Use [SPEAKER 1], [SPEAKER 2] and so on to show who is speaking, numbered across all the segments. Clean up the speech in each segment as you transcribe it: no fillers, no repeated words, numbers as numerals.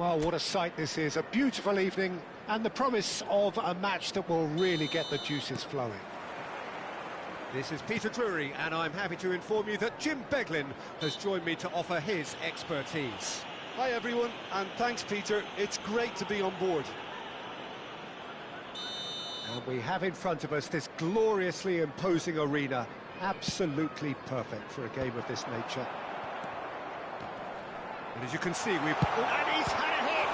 [SPEAKER 1] Well, what a sight this is. A beautiful evening and the promise of a match that will really get the juices flowing.
[SPEAKER 2] This is Peter Drury, and I'm happy to inform you that Jim Beglin has joined me to offer his expertise.
[SPEAKER 3] Hi everyone, and thanks Peter. It's great to be on board.
[SPEAKER 1] And we have in front of us this gloriously imposing arena. Absolutely perfect for a game of this nature.
[SPEAKER 2] And as you can see, we've... And he's had a hit!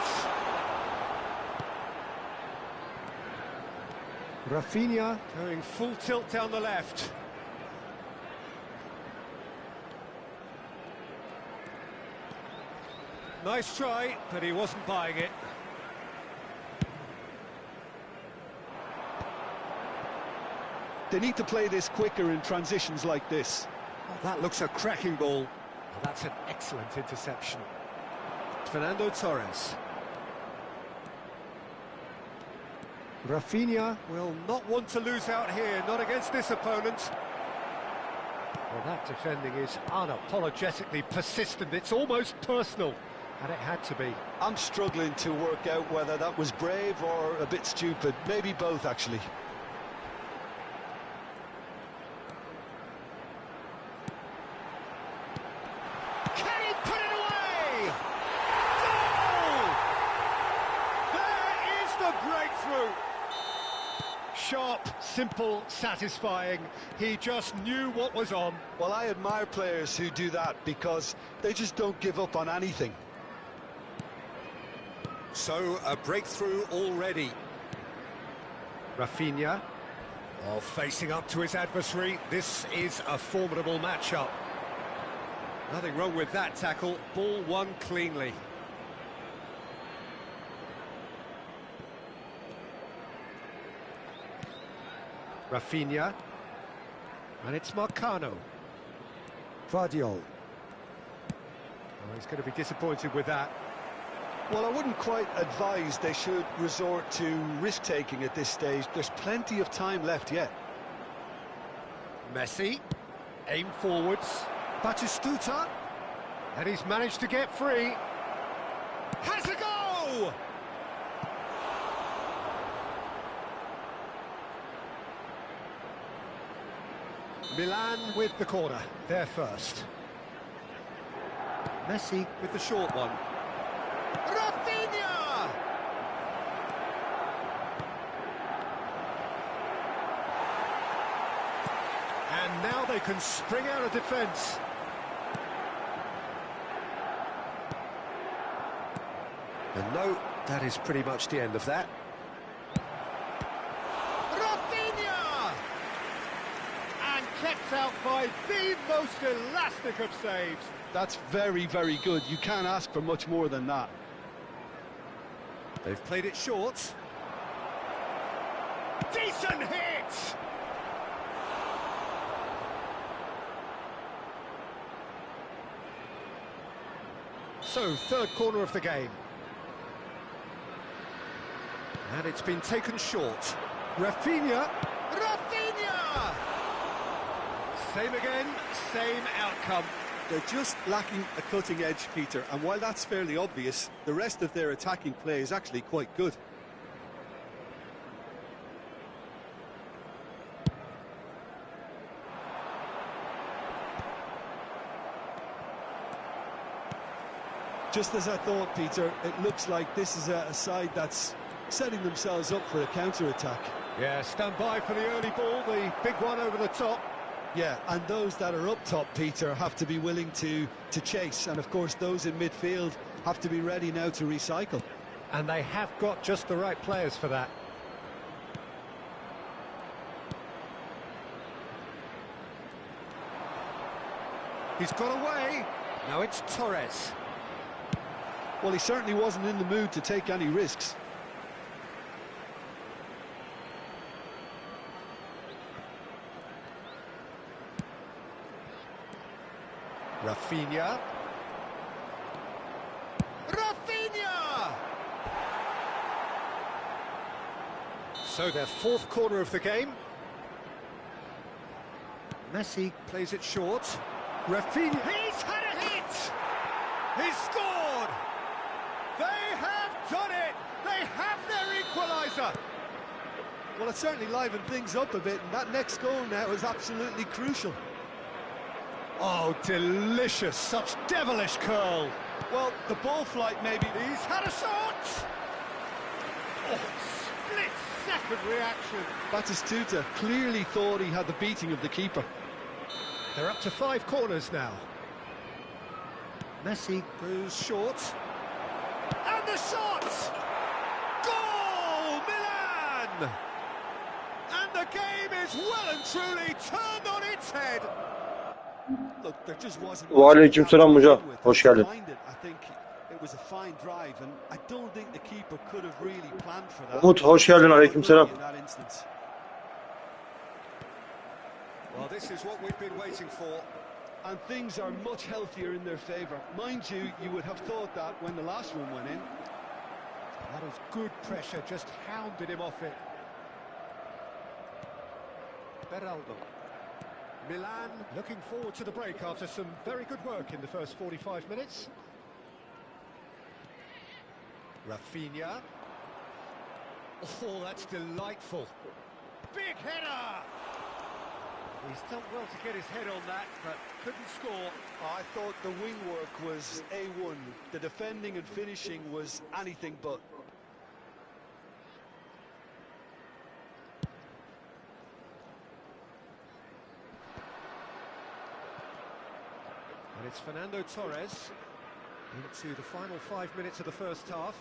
[SPEAKER 1] Rafinha
[SPEAKER 2] Going full tilt down the left. Nice try, but he wasn't buying it.
[SPEAKER 3] They need to play this quicker in transitions like this.
[SPEAKER 2] Oh, that looks a cracking ball.
[SPEAKER 1] Oh, that's an excellent interception.
[SPEAKER 2] Fernando Torres.
[SPEAKER 1] Rafinha
[SPEAKER 2] Will not want to lose out here, not against this opponent.
[SPEAKER 1] Well, that defending is unapologetically persistent. It's almost personal, and it had to be.
[SPEAKER 3] I'm struggling to work out whether that was brave or a bit stupid. Maybe both, actually.
[SPEAKER 2] Can he put it away? Goal! There is the breakthrough.
[SPEAKER 1] Sharp, simple, satisfying. He just knew what was on.
[SPEAKER 3] Well, I admire players who do that because they just don't give up on anything.
[SPEAKER 2] So, a breakthrough already.
[SPEAKER 1] Rafinha.
[SPEAKER 2] Oh, facing up to his adversary, this is a formidable matchup. Nothing wrong with that tackle, ball won cleanly.
[SPEAKER 1] Rafinha. And it's Marcano.
[SPEAKER 3] Vardiol.
[SPEAKER 1] Oh, he's going to be disappointed with that.
[SPEAKER 3] Well, I wouldn't quite advise they should resort to risk-taking at this stage. There's plenty of time left yet.
[SPEAKER 1] Messi. Aim forwards.
[SPEAKER 2] Batistuta.
[SPEAKER 1] And he's managed to get free.
[SPEAKER 2] Has a go!
[SPEAKER 1] Milan with the corner. They're first.
[SPEAKER 2] Messi with the short one. Rafinha!
[SPEAKER 1] And now they can spring out of defence.
[SPEAKER 2] And no, that is pretty much the end of that.
[SPEAKER 1] Rafinha! And kept out by the most elastic of saves.
[SPEAKER 3] That's very, very good. You can't ask for much more than that.
[SPEAKER 2] They've played it short.
[SPEAKER 1] Decent hit! So, third corner of the game.
[SPEAKER 2] And it's been taken short.
[SPEAKER 1] Rafinha!
[SPEAKER 2] Rafinha! Same again, same outcome.
[SPEAKER 3] They're just lacking a cutting edge, Peter, and while that's fairly obvious, the rest of their attacking play is actually quite good. Just as I thought, Peter, it looks like this is a side that's setting themselves up for a counter-attack.
[SPEAKER 1] Yeah, stand by for the early ball, the big one over the top.
[SPEAKER 3] Yeah, and those that are up top, Peter, have to be willing to chase. And, of course, those in midfield have to be ready now to recycle.
[SPEAKER 1] And they have got just the right players for that.
[SPEAKER 2] He's got away. Now it's Torres.
[SPEAKER 3] Well, he certainly wasn't in the mood to take any risks.
[SPEAKER 1] Rafinha.
[SPEAKER 2] Rafinha!
[SPEAKER 1] So their fourth corner of the game.
[SPEAKER 2] Messi plays it short.
[SPEAKER 1] Rafinha.
[SPEAKER 2] He's had a hit! He's scored! They
[SPEAKER 3] Well, it certainly livened things up a bit, and that next goal now is absolutely crucial.
[SPEAKER 1] Oh, delicious, such devilish curl.
[SPEAKER 3] Well, the ball flight maybe...
[SPEAKER 1] He's had a shot! Oh, split-second reaction.
[SPEAKER 3] Batistuta clearly thought he had the beating of the keeper.
[SPEAKER 1] They're up to 5 corners now. Messi goes short. And the shot! Goal! Milan! And the game is well and truly turned on its head.
[SPEAKER 3] Look, there just wasn't...
[SPEAKER 4] Aleykümselam Muca. Hoş geldin.
[SPEAKER 3] I think it was a fine drive, and I don't think the keeper could have really planned for that.
[SPEAKER 4] Umut hoş geldin. Aleykümselam.
[SPEAKER 3] In that instance.
[SPEAKER 2] Well, this is what we've been waiting for.
[SPEAKER 3] And things are much healthier in their favour. Mind you, you would have thought that when the last one went in.
[SPEAKER 1] That was good pressure, just hounded him off it. Beraldo. Milan looking forward to the break after some very good work in the first 45 minutes. Rafinha. Oh, that's delightful. Big header! He's done well to get his head on that, but couldn't score.
[SPEAKER 3] I thought the wing work was A1. The defending and finishing was anything but.
[SPEAKER 1] And it's Fernando Torres into the final 5 minutes of the first half.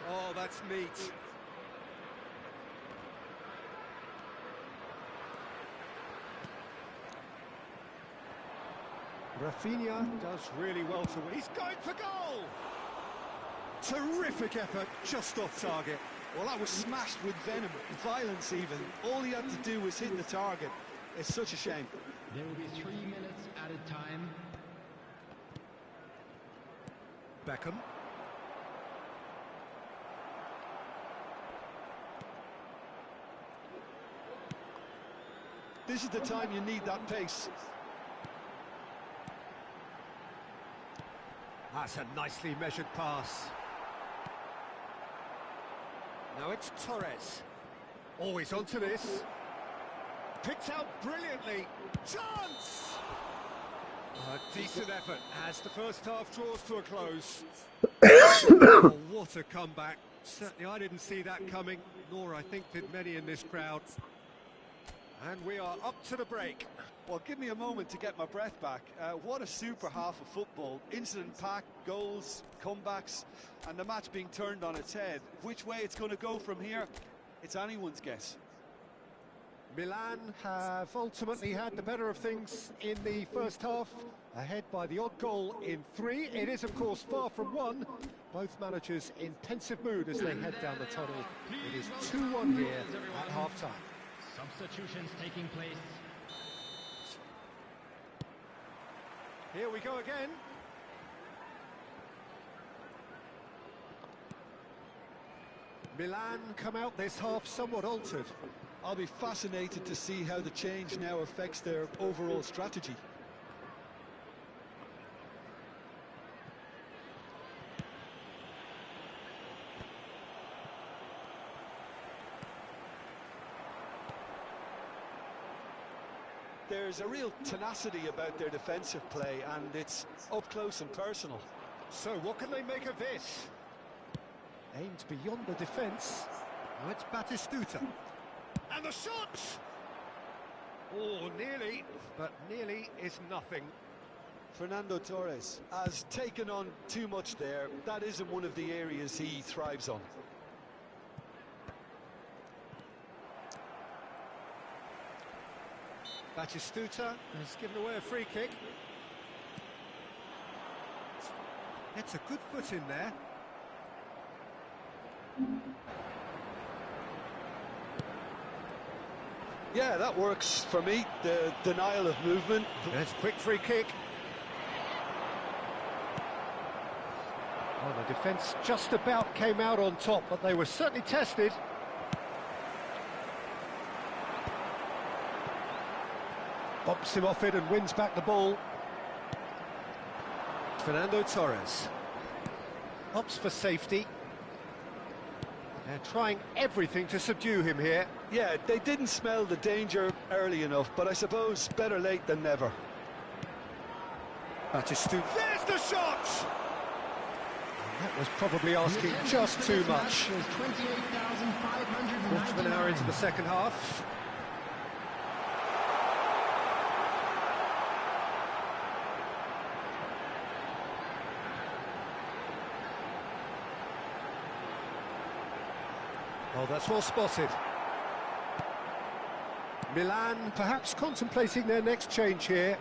[SPEAKER 1] Oh, that's neat. Rafinha does really well to win. He's going for goal! Terrific effort, just off target.
[SPEAKER 3] Well, that was smashed with venom, violence even. All he had to do was hit the target. It's such a shame.
[SPEAKER 5] There will be 3 minutes at a time.
[SPEAKER 1] Beckham.
[SPEAKER 3] This is the time you need that pace.
[SPEAKER 1] That's a nicely measured pass. Now it's Torres. Always onto this. Picked out brilliantly. Chance! A decent effort as the first half draws to a close. Oh, what a comeback. Certainly I didn't see that coming, nor I think did many in this crowd. And we are up to the break.
[SPEAKER 3] Well, give me a moment to get my breath back. What a super half of football. Incident-packed, goals, comebacks, and the match being turned on its head. Which way it's going to go from here, it's anyone's guess.
[SPEAKER 1] Milan have ultimately had the better of things in the first half, ahead by the odd goal in 3. It is, of course, far from 1. Both managers in pensive mood as they head down the tunnel. It is 2-1 here at half-time.
[SPEAKER 5] Substitutions taking place.
[SPEAKER 1] Here we go again. Milan come out this half somewhat altered.
[SPEAKER 3] I'll be fascinated to see how the change now affects their overall strategy. There's a real tenacity about their defensive play, and it's up close and personal.
[SPEAKER 1] So what can they make of this? Aimed beyond the defence. Now it's Batistuta. And the shot! Oh, nearly, but nearly is nothing.
[SPEAKER 3] Fernando Torres has taken on too much there. That isn't one of the areas he thrives on.
[SPEAKER 1] Batistuta has given away a free kick. It's a good foot in there.
[SPEAKER 3] Yeah, that works for me. The denial of movement.
[SPEAKER 1] There's a quick free kick. Well, the defence just about came out on top, but they were certainly tested.
[SPEAKER 2] Bops him off it and wins back the ball. Fernando Torres. Opts for safety. They're trying everything to subdue him here.
[SPEAKER 3] Yeah, they didn't smell the danger early enough, but I suppose better late than never.
[SPEAKER 2] Batistu. There's the shot! That was probably asking just too much. Quarter of an hour into the second half. Oh, that's well spotted. Milan perhaps contemplating their next change here.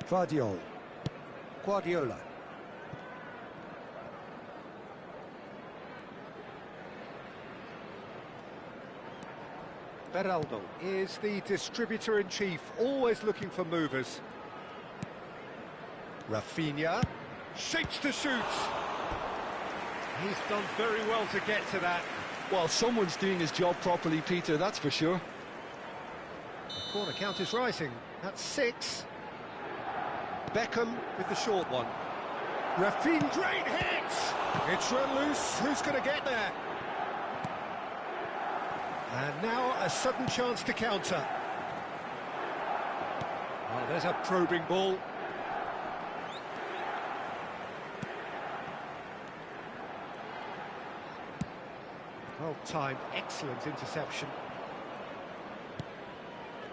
[SPEAKER 2] Guardiola. Beraldo is the distributor-in-chief, always looking for movers. Rafinha shapes to shoot. He's done very well to get to that.
[SPEAKER 3] Well, someone's doing his job properly, Peter, that's for sure.
[SPEAKER 2] The corner count is rising. That's 6. Beckham with the short one. Rafinha, great hit! It's run loose. Who's going to get there? And now a sudden chance to counter. Oh, there's a probing ball. Well timed, excellent interception.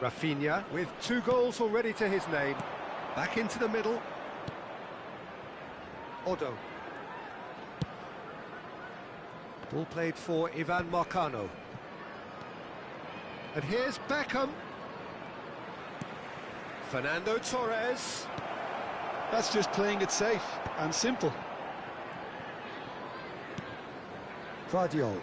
[SPEAKER 2] Rafinha with 2 goals already to his name. Back into the middle. Odo. Ball played for Ivan Marcano. And here's Beckham. Fernando Torres.
[SPEAKER 3] That's just playing it safe and simple.
[SPEAKER 2] Guardiola.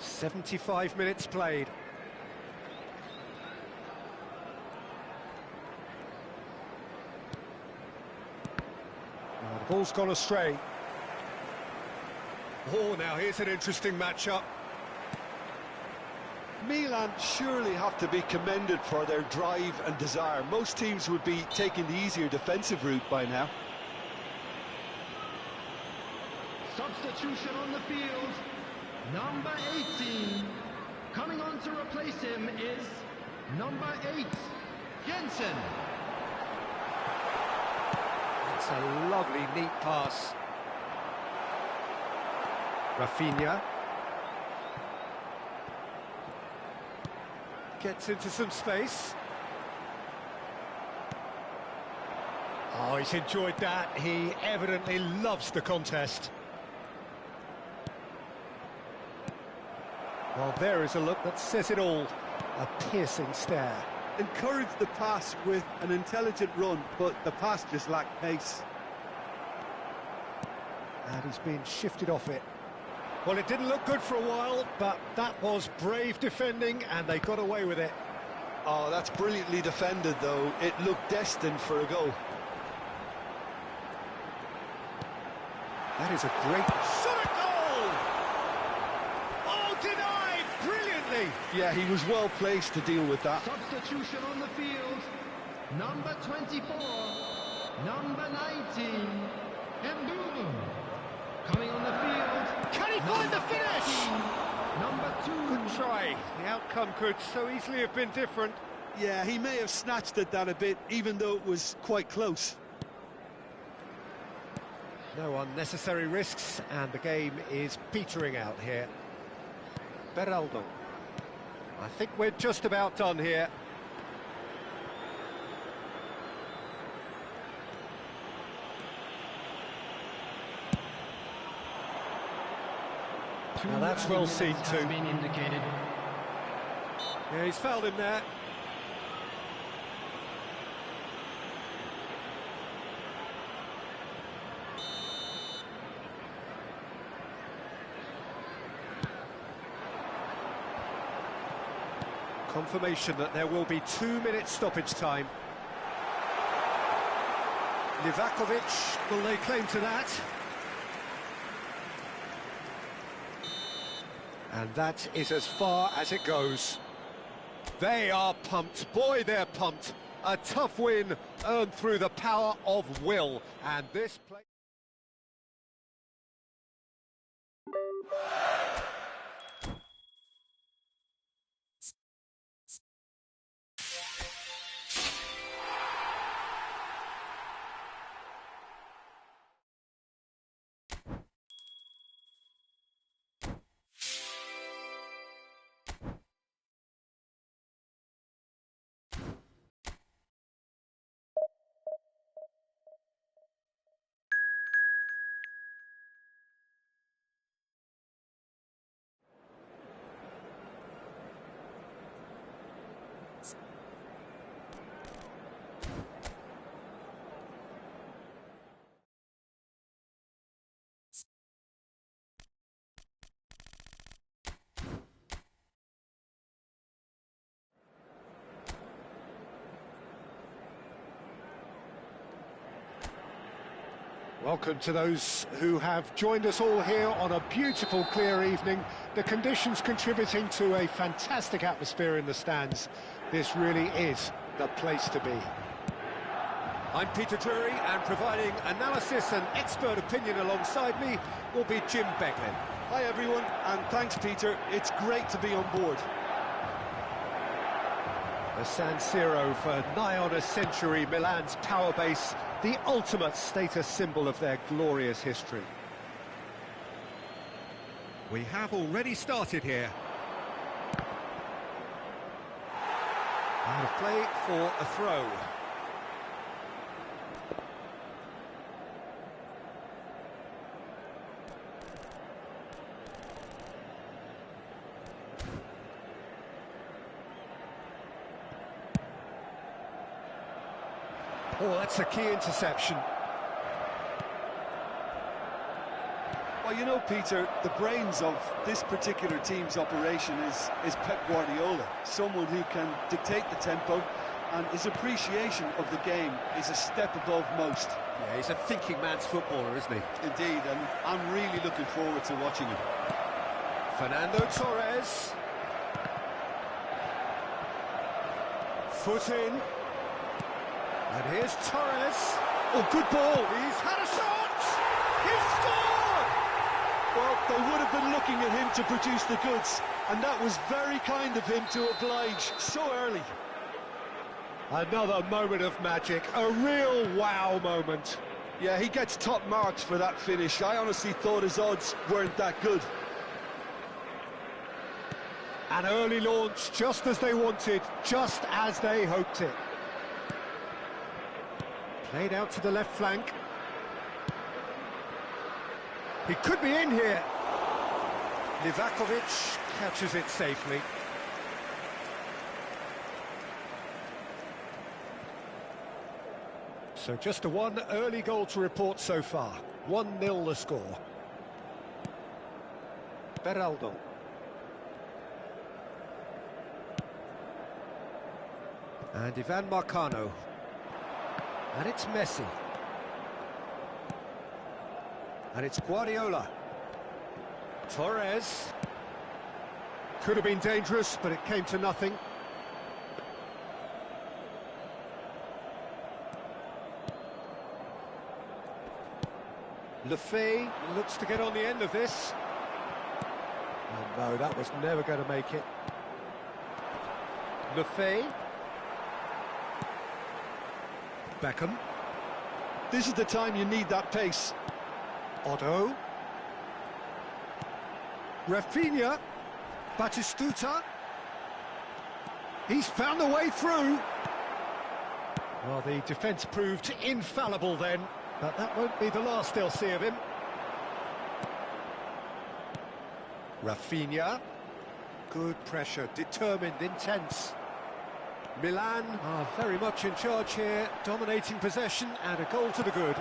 [SPEAKER 2] 75 minutes played. The ball's gone astray. Oh, now here's an interesting matchup.
[SPEAKER 3] Milan surely have to be commended for their drive and desire. Most teams would be taking the easier defensive route by now.
[SPEAKER 5] Substitution on the field. Number 18. Coming on to replace him is number 8, Jensen.
[SPEAKER 2] It's a lovely, neat pass. Rafinha. Gets into some space. Oh, he's enjoyed that. He evidently loves the contest. Well, there is a look that says it all. A piercing stare.
[SPEAKER 3] Encouraged the pass with an intelligent run, but the pass just lacked pace.
[SPEAKER 2] And he's been shifted off it. Well, it didn't look good for a while, but that was brave defending, and they got away with it.
[SPEAKER 3] Oh, that's brilliantly defended, though. It looked destined for a goal.
[SPEAKER 2] That is a great shot at goal! Oh, denied brilliantly!
[SPEAKER 3] Yeah, he was well placed to deal with that.
[SPEAKER 5] Substitution on the field. Number 24. Number 19. Mboum. Coming on the field.
[SPEAKER 2] Can he find the finish?
[SPEAKER 5] Number 2.
[SPEAKER 2] Good try. The outcome could so easily have been different.
[SPEAKER 3] Yeah, he may have snatched at that a bit, even though it was quite close.
[SPEAKER 2] No unnecessary risks, and the game is petering out here. Beraldo. I think we're just about done here. Now that's well seen too.
[SPEAKER 5] Been indicated.
[SPEAKER 2] Yeah, he's fouled him there. Confirmation that there will be 2 minutes stoppage time. Livakovic will lay claim to that. And that is as far as it goes. They are pumped. Boy, they're pumped. A tough win earned through the power of will. And this play... Welcome to those who have joined us all here on a beautiful, clear evening. The conditions contributing to a fantastic atmosphere in the stands. This really is the place to be. I'm Peter Drury, and providing analysis and expert opinion alongside me will be Jim Beglin.
[SPEAKER 3] Hi everyone, and thanks Peter. It's great to be on board.
[SPEAKER 2] The San Siro for nigh on a century, Milan's power base, the ultimate status symbol of their glorious history. We have already started here. Out of play for a throw. Oh, that's a key interception.
[SPEAKER 3] Well, you know, Peter, the brains of this particular team's operation is Pep Guardiola, someone who can dictate the tempo, and his appreciation of the game is a step above most.
[SPEAKER 2] Yeah, he's a thinking man's footballer, isn't he?
[SPEAKER 3] Indeed, and I'm really looking forward to watching him.
[SPEAKER 2] Fernando Torres. Foot in. And here's Torres.
[SPEAKER 3] Oh, good ball!
[SPEAKER 2] He's had a shot! He's scored!
[SPEAKER 3] Well, they would have been looking at him to produce the goods, and that was very kind of him to oblige so early.
[SPEAKER 2] Another moment of magic, a real wow moment.
[SPEAKER 3] Yeah, he gets top marks for that finish. I honestly thought his odds weren't that good.
[SPEAKER 2] An early launch, just as they wanted, just as they hoped it. Played out to the left flank. He could be in here. Livakovic catches it safely. So just a one early goal to report so far. 1-0 the score. Beraldo. And Ivan Marcano. And it's Messi. And it's Guardiola. Torres. Could have been dangerous, but it came to nothing. Lefebvre looks to get on the end of this. Oh no, that was never going to make it. Lefebvre. Beckham.
[SPEAKER 3] This is the time you need that pace.
[SPEAKER 2] Otto. Rafinha. Batistuta. He's found a way through. Well, the defence proved infallible then, but that won't be the last they'll see of him. Rafinha. Good pressure, determined, intense. Milan are very much in charge here, dominating possession and a goal to the good.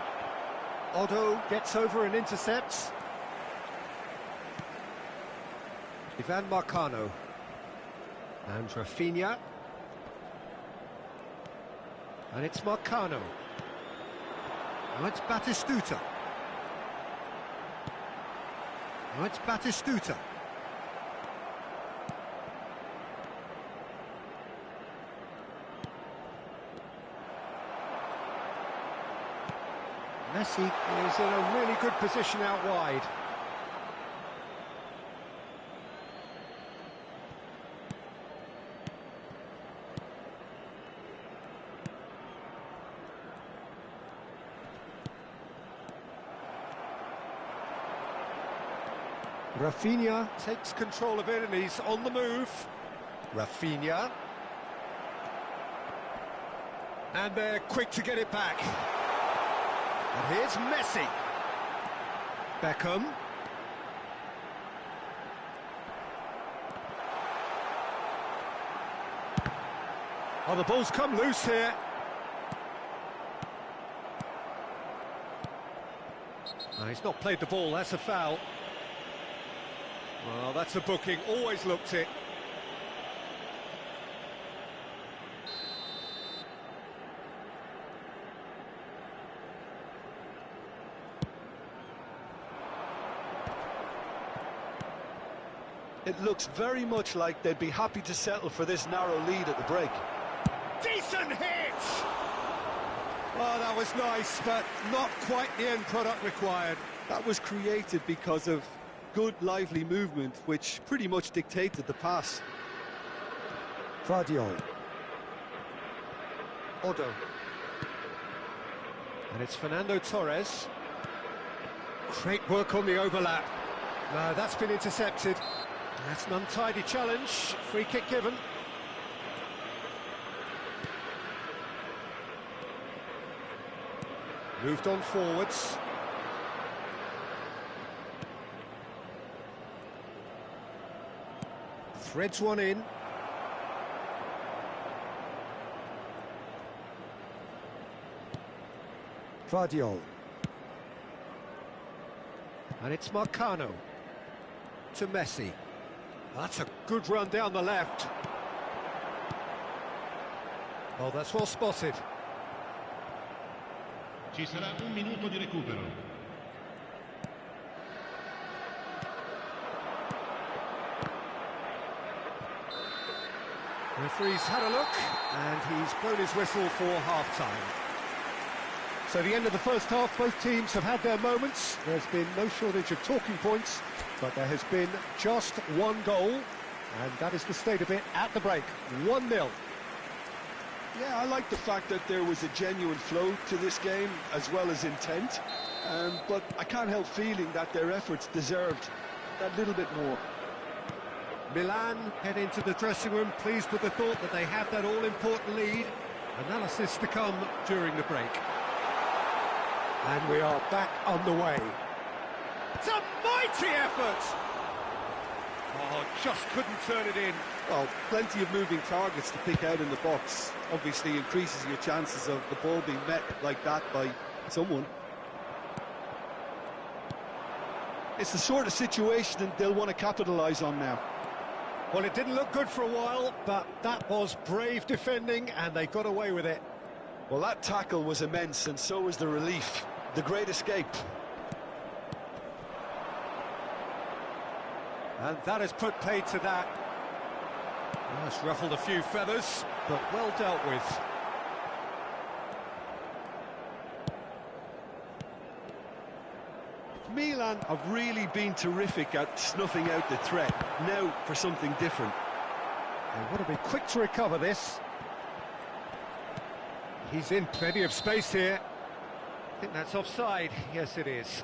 [SPEAKER 2] Otto gets over and intercepts. Ivan Marcano. And Rafinha. And it's Marcano. Now it's Batistuta. Now it's Batistuta. Messi is in a really good position out wide. Rafinha takes control of it and he's on the move. Rafinha. And they're quick to get it back. And here's Messi. Beckham. Oh, the ball's come loose here. No, he's not played the ball, that's a foul. Well, that's a booking, always looked it.
[SPEAKER 3] It looks very much like they'd be happy to settle for this narrow lead at the break.
[SPEAKER 2] Decent hit! Oh, that was nice, but not quite the end product required.
[SPEAKER 3] That was created because of good, lively movement, which pretty much dictated the pass.
[SPEAKER 2] Vardiol. Odo. And it's Fernando Torres. Great work on the overlap. No, that's been intercepted. That's an untidy challenge. Free kick given. Moved on forwards. Threads one in. Vardiol. And it's Marcano. To Messi. That's a good run down the left. Oh, that's well spotted.
[SPEAKER 5] Ci sarà un minuto di recupero.
[SPEAKER 2] Referee's had a look, and he's blown his whistle for half-time. So the end of the first half, both teams have had their moments. There's been no shortage of talking points, but there has been just one goal, and that is the state of it at the break. 1-0.
[SPEAKER 3] Yeah, I like the fact that there was a genuine flow to this game, as well as intent. But I can't help feeling that their efforts deserved that little bit more.
[SPEAKER 2] Milan head into the dressing room pleased with the thought that they have that all-important lead. Analysis to come during the break. And we are back underway. It's a mighty effort! Oh, just couldn't turn it in.
[SPEAKER 3] Well, plenty of moving targets to pick out in the box. Obviously increases your chances of the ball being met like that by someone. It's the sort of situation that they'll want to capitalise on now.
[SPEAKER 2] Well, it didn't look good for a while, but that was brave defending, and they got away with it.
[SPEAKER 3] Well, that tackle was immense, and so was the relief. The great escape.
[SPEAKER 2] And that has put paid to that. Well, it's ruffled a few feathers, but well dealt with.
[SPEAKER 3] Milan have really been terrific at snuffing out the threat. Now for something different.
[SPEAKER 2] They want to be quick to recover this. He's in plenty of space here. I think that's offside. Yes, it is.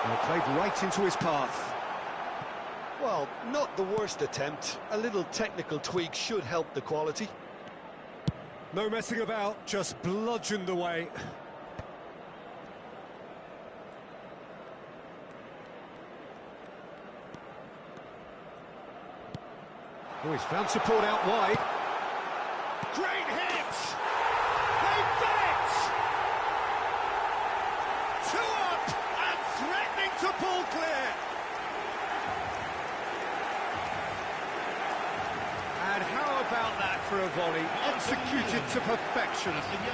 [SPEAKER 2] Well, played right into his path.
[SPEAKER 3] Well, not the worst attempt. A little technical tweak should help the quality.
[SPEAKER 2] No messing about, just bludgeoned away. Oh, he's found support out wide.
[SPEAKER 1] Great hit! They've done it! 2 up and threatening to pull clear. And how about that for a volley? Executed to perfection.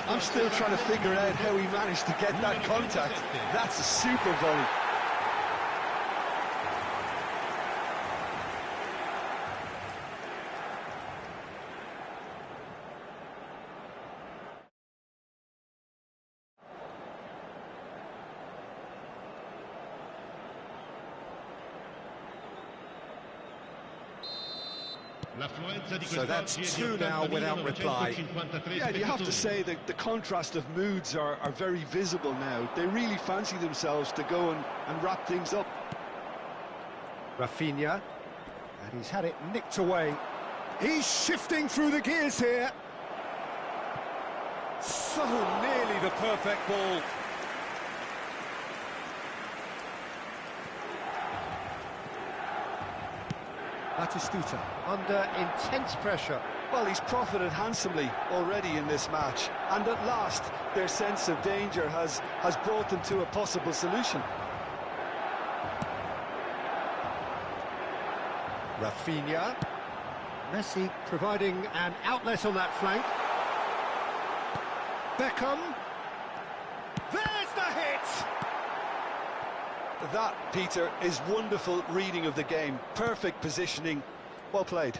[SPEAKER 3] I'm still trying to figure out how he managed to get that contact. That's a super volley.
[SPEAKER 2] So that's 2 now without reply.
[SPEAKER 3] Yeah, you have to say that the contrast of moods are very visible now. They really fancy themselves to go and wrap things up.
[SPEAKER 2] Rafinha, and he's had it nicked away.
[SPEAKER 1] He's shifting through the gears here. So nearly the perfect ball.
[SPEAKER 2] Batistuta under intense pressure.
[SPEAKER 3] Well, he's profited handsomely already in this match, and at last their sense of danger has brought them to a possible solution.
[SPEAKER 2] Rafinha. Messi providing an outlet on that flank. Beckham.
[SPEAKER 1] There's the hit!
[SPEAKER 3] That, Peter, is wonderful reading of the game. Perfect positioning. Well played.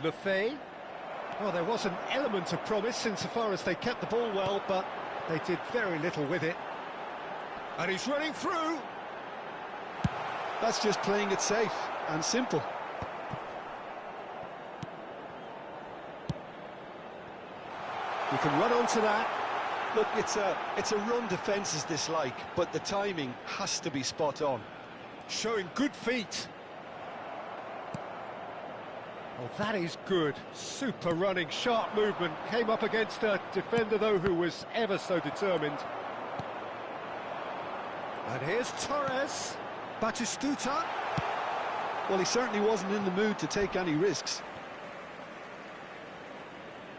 [SPEAKER 2] Lefebvre. Well, there was an element of promise insofar as they kept the ball well, but they did very little with it.
[SPEAKER 1] And he's running through.
[SPEAKER 3] That's just playing it safe and simple.
[SPEAKER 2] You can run onto that.
[SPEAKER 3] Look, it's a run defence's dislike, but the timing has to be spot on.
[SPEAKER 2] Showing good feet. Oh, that is good. Super running, sharp movement. Came up against a defender, though, who was ever so determined.
[SPEAKER 1] And here's Torres. Batistuta.
[SPEAKER 3] Well, he certainly wasn't in the mood to take any risks.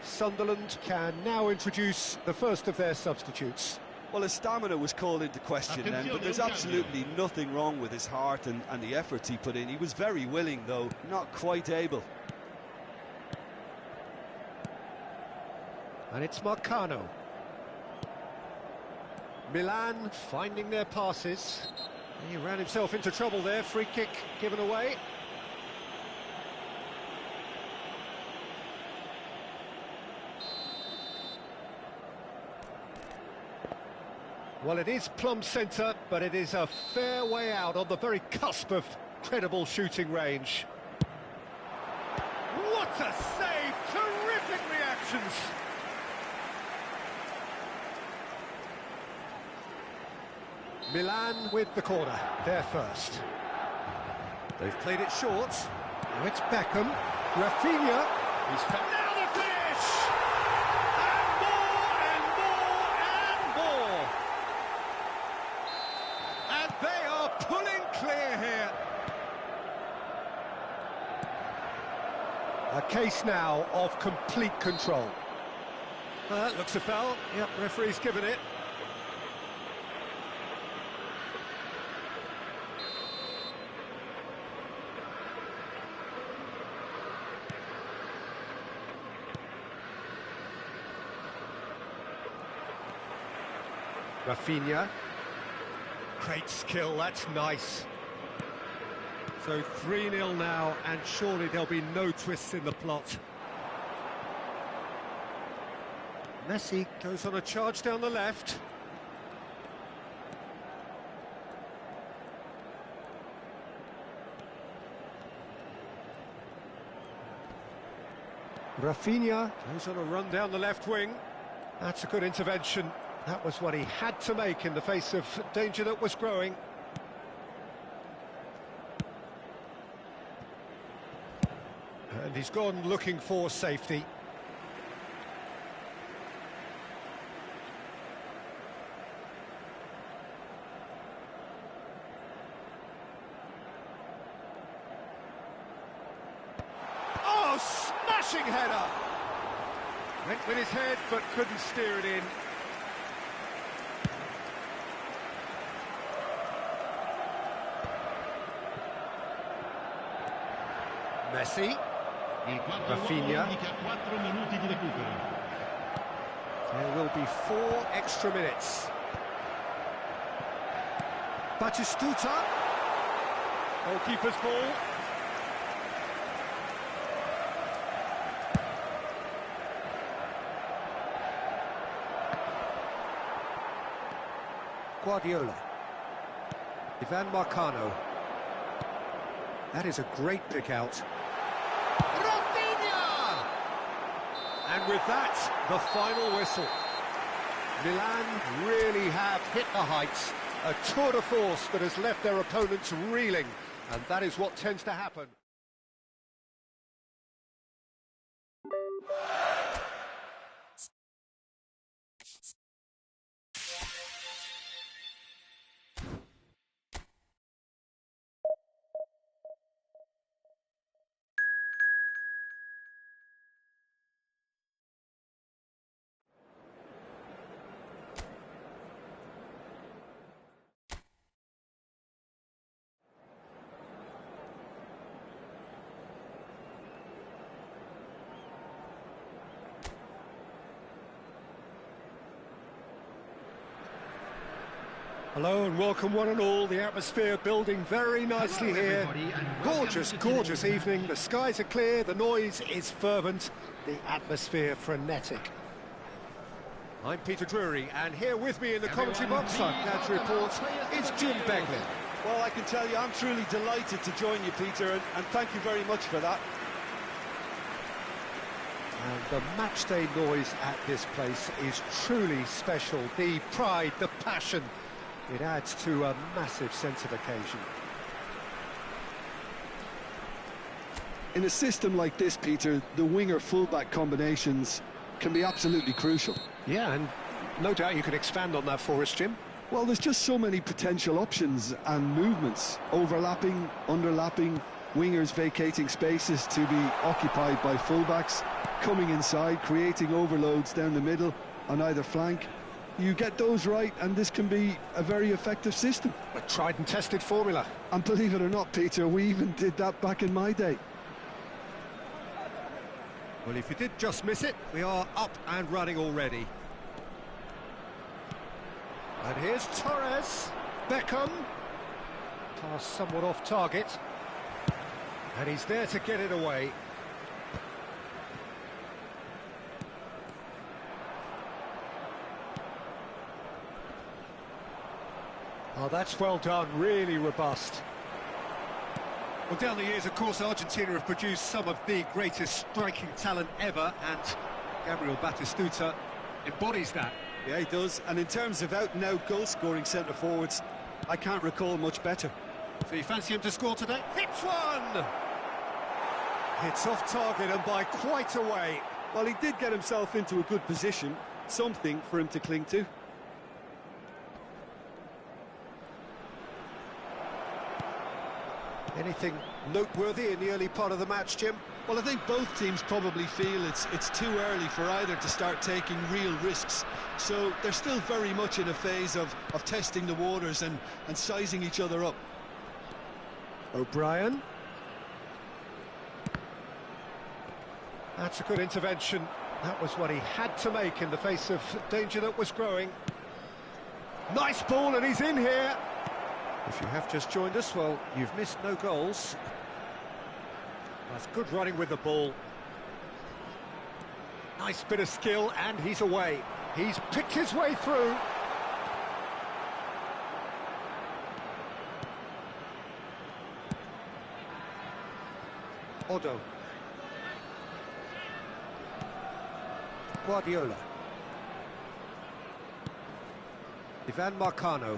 [SPEAKER 2] Sunderland can now introduce the first of their substitutes.
[SPEAKER 3] Well, his stamina was called into question then, but there's absolutely nothing wrong with his heart and the efforts he put in. He was very willing, though, not quite able.
[SPEAKER 2] And it's Marcano. Milan finding their passes. He ran himself into trouble there, free kick given away. Well, it is plumb centre, but it is a fair way out on the very cusp of credible shooting range.
[SPEAKER 1] What a save! Terrific reactions!
[SPEAKER 2] Milan with the corner, there first. They've played it short. Now it's Beckham. Rafinha. He's found.
[SPEAKER 1] Now the finish! And more and more and more! And they are pulling clear here.
[SPEAKER 2] A case now of complete control. Looks a foul. Yep, referee's given it. Rafinha.
[SPEAKER 1] Great skill, that's nice.
[SPEAKER 2] So 3-0 now, and surely there'll be no twists in the plot. Messi goes on a charge down the left. Rafinha goes on a run down the left wing. That's a good intervention. That was what he had to make in the face of danger that was growing. And he's gone looking for safety. smashing header. Went with his head, but couldn't steer it in. Messi. Rafinha. There will be 4 extra minutes. Batistuta. Goalkeeper's ball. Guardiola. Ivan Marcano. That is a great pick out. Rafinha! And with that, the final whistle. Milan really have hit the heights. A tour de force that has left their opponents reeling. And that is what tends to happen. Hello and welcome one and all. The atmosphere building very nicely here. Gorgeous, gorgeous evening. The skies are clear, the noise is fervent, the atmosphere frenetic. I'm Peter Drury, and here with me in the commentary box, I'm glad to report, is Jim Begley.
[SPEAKER 3] Well, I can tell you, I'm truly delighted to join you, Peter, and thank you very much for that.
[SPEAKER 2] And the matchday noise at this place is truly special. The pride, the passion. It adds to a massive sense of occasion.
[SPEAKER 3] In a system like this, Peter, the winger-fullback combinations can be absolutely crucial.
[SPEAKER 2] Yeah, and no doubt you can expand on that for us, Jim.
[SPEAKER 3] Well, there's just so many potential options and movements. Overlapping, underlapping, wingers vacating spaces to be occupied by fullbacks, coming inside, creating overloads down the middle on either flank. You get those right, and this can be a very effective system.
[SPEAKER 2] A tried and tested formula.
[SPEAKER 3] And believe it or not, Peter, we even did that back in my day.
[SPEAKER 2] Well, if you did just miss it, we are up and running already. And here's Torres. Beckham. Pass somewhat off target. And he's there to get it away. Oh, that's well done, really robust. Well, down the years, of course, Argentina have produced some of the greatest striking talent ever, and Gabriel Batistuta embodies that.
[SPEAKER 3] Yeah, he does. And in terms of out-and-out goal-scoring centre-forwards, I can't recall much better.
[SPEAKER 2] So you fancy him to score today? Hits one! Hits off target and by quite a way.
[SPEAKER 3] Well, he did get himself into a good position, something for him to cling to.
[SPEAKER 2] Anything noteworthy in the early part of the match, Jim?
[SPEAKER 3] Well, I think both teams probably feel it's too early for either to start taking real risks. So they're still very much in a phase of testing the waters and sizing each other up.
[SPEAKER 2] O'Brien. That's a good intervention. That was what he had to make in the face of danger that was growing. Nice ball, and he's in here. If you have just joined us, well, you've missed no goals. That's good running with the ball. Nice bit of skill, and he's away. He's picked his way through. Odo. Guardiola. Ivan Marcano.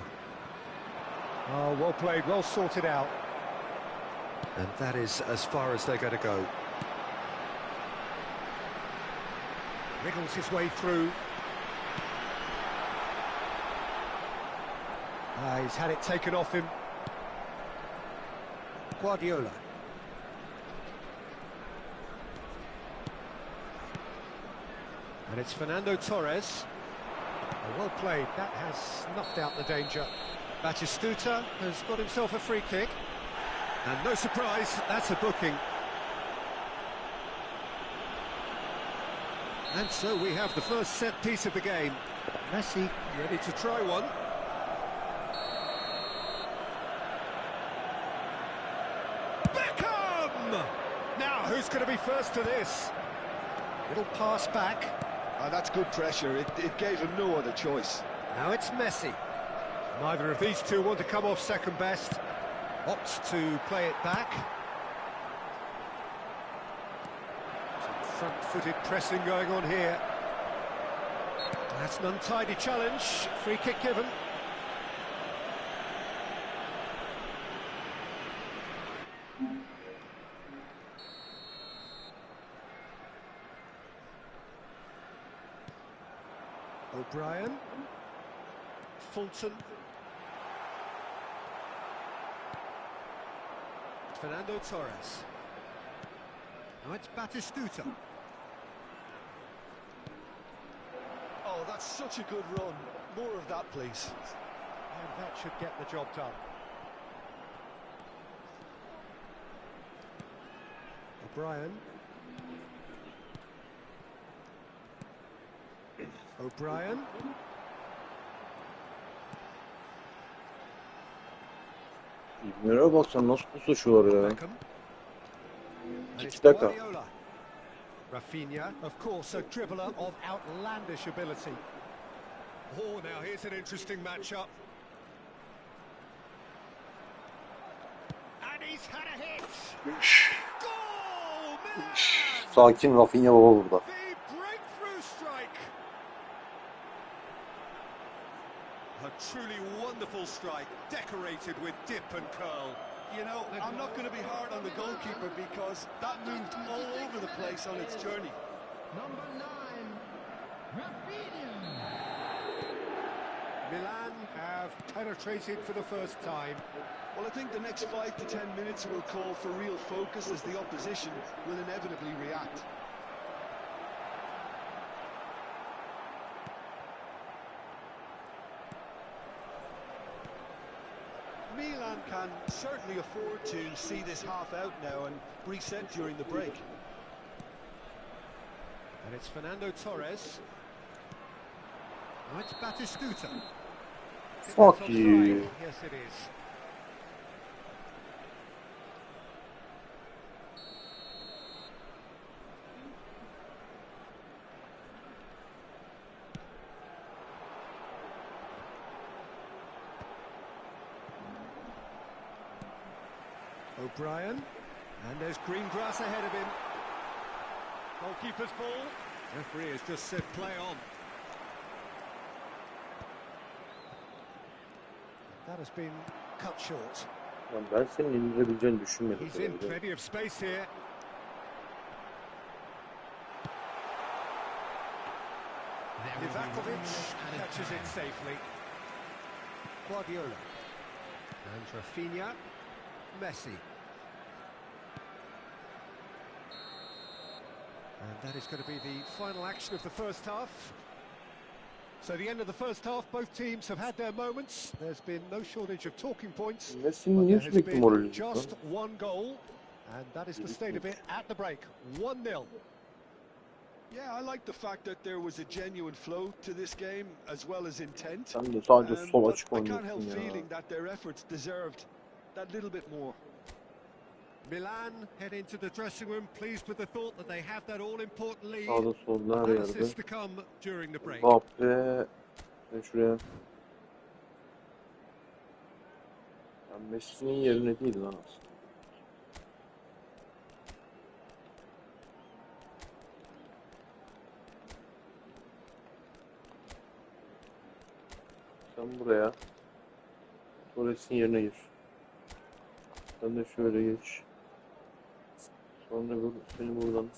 [SPEAKER 2] Oh, well played, well sorted out. And that is as far as they're going to go. Wriggles his way through. He's had it taken off him. Guardiola. And it's Fernando Torres. Oh, well played, that has snuffed out the danger. Batistuta has got himself a free kick. And no surprise, that's a booking. And so we have the first set piece of the game. Messi ready to try one. Beckham! Now, who's going to be first to this? Little pass back.
[SPEAKER 3] That's good pressure. It gave him no other choice.
[SPEAKER 2] Now it's Messi. Neither of these two want to come off second best. Opts to play it back. Some front-footed pressing going on here. That's an untidy challenge. Free kick given. O'Brien. Fulton. Fernando Torres. Now it's Batistuta.
[SPEAKER 3] Oh, that's such a good run. More of that, please.
[SPEAKER 2] And that should get the job done. O'Brien. O'Brien.
[SPEAKER 4] İbnere baksan nasıl puslaşıyorlar ya.
[SPEAKER 2] Beckham. And it's
[SPEAKER 4] 2 dakika.
[SPEAKER 2] Guardiola. Rafinha, of course, a dribbler of outlandish ability. Oh, now here's an interesting matchup. And he's had a hit. Goal! Milan!
[SPEAKER 4] Sakin Rafinha baba burada.
[SPEAKER 2] The breakthrough strike. A truly wonderful strike, decorated with dip and curl.
[SPEAKER 3] You know, I'm not going to be hard on the goalkeeper because that moved all over the place on its journey.
[SPEAKER 5] Number 9, Rafinha.
[SPEAKER 2] Milan have penetrated for the first time.
[SPEAKER 3] Well, I think the next 5 to 10 minutes will call for real focus as the opposition will inevitably react. Milan can certainly afford to see this half out now and reset during the break.
[SPEAKER 2] And it's Fernando Torres. Now it's Batistuta.
[SPEAKER 4] Fuck you.
[SPEAKER 2] Yes, it is. O'Brien, and there's green grass ahead of him. Goalkeeper's ball. Referee has just said play on. That has been cut short.
[SPEAKER 4] Lan ben senin indirebileceğini düşünmedim.
[SPEAKER 2] He's in plenty of space here. Livakovic catches it safely. Guardiola. And Rafinha. Messi. And that is going to be the final action of the first half. So the end of the first half, both teams have had their moments. There's been no shortage of talking points.
[SPEAKER 4] Messi'nin
[SPEAKER 2] But
[SPEAKER 4] niye
[SPEAKER 2] there has
[SPEAKER 4] sürekli
[SPEAKER 2] been
[SPEAKER 4] morali
[SPEAKER 2] just
[SPEAKER 4] bozuk?
[SPEAKER 2] one goal. And that is the state of it at the break. 1-0.
[SPEAKER 3] Yeah, I like the fact that there was a genuine flow to this game as well as intent.
[SPEAKER 4] Sen de sadece sol
[SPEAKER 3] But
[SPEAKER 4] açık
[SPEAKER 3] I can't help
[SPEAKER 4] oynuyorsun ya.
[SPEAKER 3] feeling that their efforts deserved that little bit more.
[SPEAKER 2] Milan head into the dressing room pleased with the thought that they have that all-important lead.
[SPEAKER 4] Sağda solda her
[SPEAKER 2] Analysis
[SPEAKER 4] yerde.
[SPEAKER 2] to come during the break.
[SPEAKER 4] Mbappe ve şuraya. Ya Messi'nin yerine değil lan aslında. Sen buraya. Torres'in yerine gir. Sen de şöyle geç. Sonra seni buradan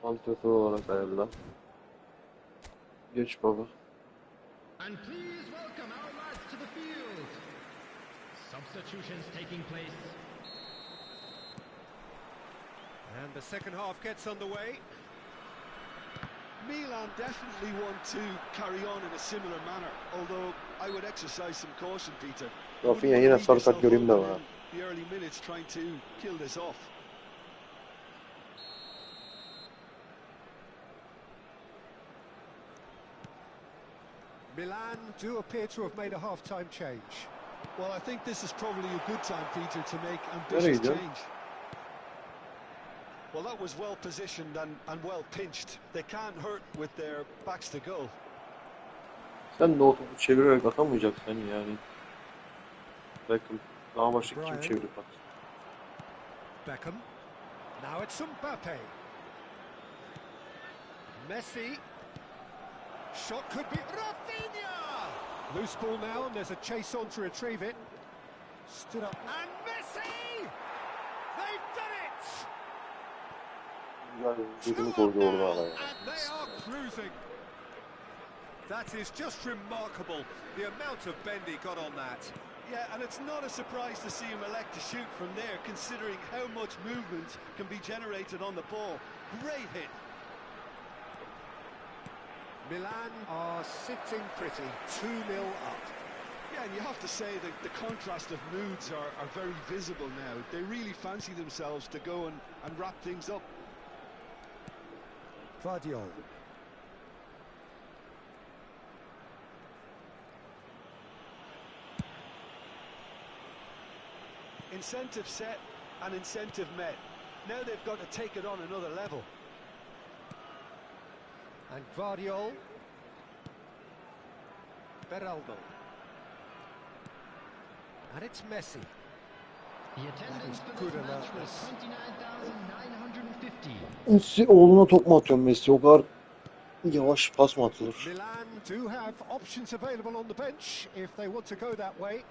[SPEAKER 4] santrafor olarak ayarla. Geç baba.
[SPEAKER 5] And please welcome our lads to the field. Substitutions taking place.
[SPEAKER 2] And the second half gets underway.
[SPEAKER 3] Milan definitely want to carry on in a similar manner, although I would exercise some caution, Peter.
[SPEAKER 4] Rafinha yine sarı kart göreyim de var.
[SPEAKER 3] The early minutes trying to kill this off.
[SPEAKER 2] Milan do appear to have made a half-time change.
[SPEAKER 3] Well, I think this is probably a good time, Peter, to make ambitious change. Well, that was well positioned and well pinched. They can't hurt with their backs to goal.
[SPEAKER 4] Sen de o topu çevirerek atamayacaksın yani. Beckham daha başka kim çevirip at?
[SPEAKER 2] Beckham. Now it's Mbappe. Messi. Shot could be Rafinha! Loose ball now, and there's a chase on to retrieve it. Stood up. And Messi! They've done it! And they are cruising. That is just remarkable, the amount of bend he got on that.
[SPEAKER 3] Yeah, and it's not a surprise to see him elect to shoot from there, considering how much movement can be generated on the ball. Great hit.
[SPEAKER 2] Milan are sitting pretty, 2-0 up.
[SPEAKER 3] Yeah, and you have to say that the contrast of moods are very visible now. They really fancy themselves to go and wrap things up.
[SPEAKER 2] Vardiol.
[SPEAKER 3] Incentive set and incentive met. Now they've got to take it on another level.
[SPEAKER 2] And Vardiol. Beraldo. And it's Messi.
[SPEAKER 5] The attendance for this match was 29,950.
[SPEAKER 4] Messi oğluna top mu atıyor Messi? O kadar yavaş pas mı atılır?
[SPEAKER 2] Milan do have options available on the bench if they want to go that way.